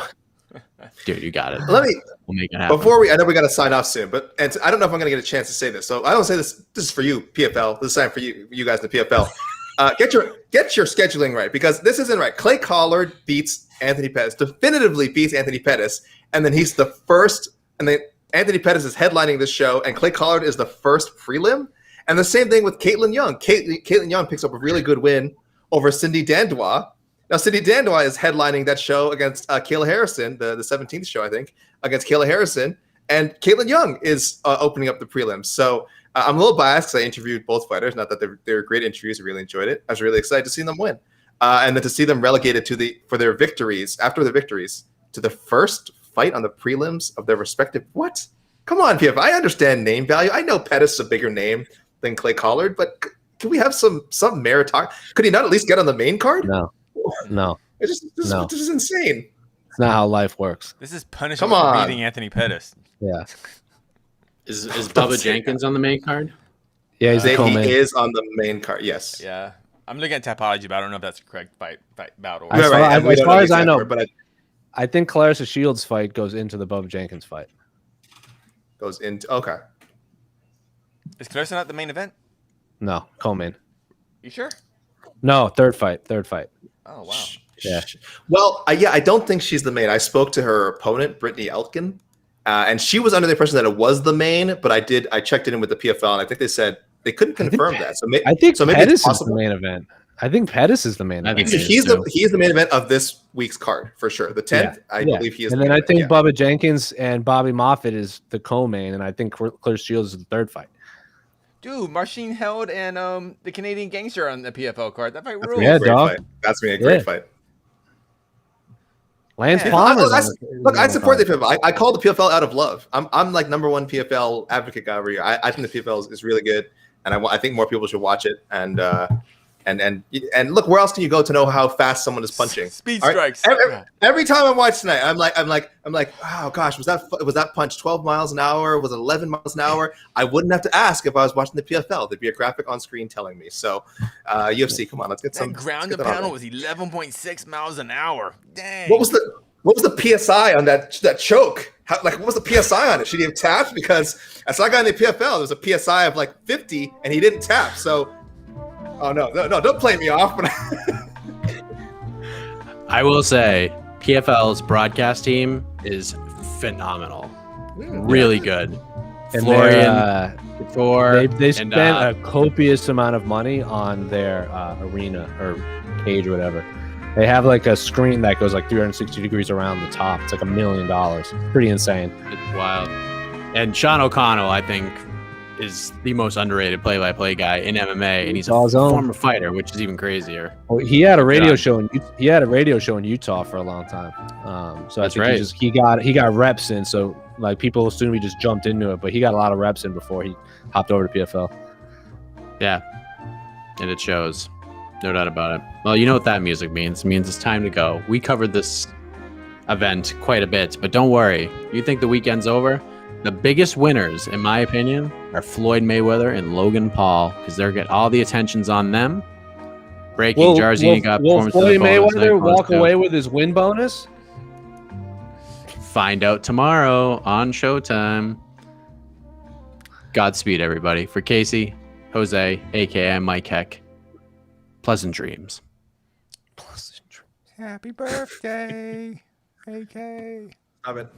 Dude, you got it. Let me We'll make it happen. before I know we got to sign off soon, but I don't know if I'm going to get a chance to say this. So I don't say this. This is for you, PFL. This is time for you guys in the PFL. Get your scheduling right, because this isn't right. Clay Collard beats Anthony Pettis, definitively beats Anthony Pettis, and then he's the first, and then Anthony Pettis is headlining this show, and Clay Collard is the first prelim. And the same thing with Caitlin Young. Caitlin Young picks up a really good win over Cindy Dandois. Now, Cindy Dandois is headlining that show against Kayla Harrison, the 17th show, I think, against Kayla Harrison. And Caitlin Young is opening up the prelims. So I'm a little biased because I interviewed both fighters. Not that they're great interviews. I really enjoyed it. I was really excited to see them win. And then to see them relegated for their victories, after their victories, to the first fight on the prelims of their respective. What? Come on, PF. I understand name value. I know Pettis is a bigger name than Clay Collard, but can we have some merit talk? Could he not at least get on the main card? No. This is insane. It's not how life works. This is punishment for beating Anthony Pettis. Yeah. Is Bubba Jenkins on the main card? Yeah, he's He is on the main card. Yes. Yeah. I'm looking at Topology, but I don't know if that's the correct fight battle. As far as I know, but I think Clarissa Shields' fight goes into the Bubba Jenkins fight. Goes into okay. Is Clarissa not the main event? No, co-main. You sure? No, third fight. Oh wow. Yeah. Well, I don't think she's the main. I spoke to her opponent, Brittany Elkin, and she was under the impression that it was the main. But I checked it in with the PFL, and I think they said they couldn't confirm that. So maybe Pettis is the main event. I think Pettis is the main event. He's the main event of this week's card for sure. The 10th, I believe he is. And then I think Bubba Jenkins and Bobby Moffitt is the co-main, and I think Clarissa Shields is the third fight. Dude, Marcin held and the Canadian Gangster on the PFL card. That fight rules. Yeah, dog. That's been a great fight. Lance Palmer. Look, I support the PFL. I call the PFL out of love. I'm like number one PFL advocate guy over here. I think the PFL is really good, and I think more people should watch it. And look, where else can you go to know how fast someone is punching? Speed strikes. Every time I watch tonight, I'm like, oh gosh, was that punch 12 miles an hour? Was it 11 miles an hour? I wouldn't have to ask if I was watching the PFL. There'd be a graphic on screen telling me. So, UFC, come on, let's get some. Ground and pound was 11.6 miles an hour. Dang. What was the PSI on that choke? What was the PSI on it? Should he have tapped? Because as I got in the PFL, there was a PSI of like 50, and he didn't tap. So. Oh no! Don't play me off. But I will say, PFL's broadcast team is phenomenal, really good. And Florian, they spent a copious amount of money on their arena or cage or whatever. They have like a screen that goes like 360 degrees around the top. It's like $1 million. Pretty insane. It's wild. And Sean O'Connell, I think, is the most underrated play-by-play guy in MMA, and he's a former fighter, which is even crazier. Oh, he had a radio show in Utah for a long time. So that's I think he got reps in. So like people assume he just jumped into it, but he got a lot of reps in before he hopped over to PFL. Yeah, and it shows, no doubt about it. Well, you know what that music means? It means it's time to go. We covered this event quite a bit, but don't worry. You think the weekend's over? The biggest winners, in my opinion, are Floyd Mayweather and Logan Paul, because they're getting all the attention's on them. Breaking Jarzini got will Floyd Mayweather walk away with his win bonus? Find out tomorrow on Showtime. Godspeed, everybody. For Casey, Jose, aka Mike Heck, pleasant dreams. Happy birthday, AK. Stop it.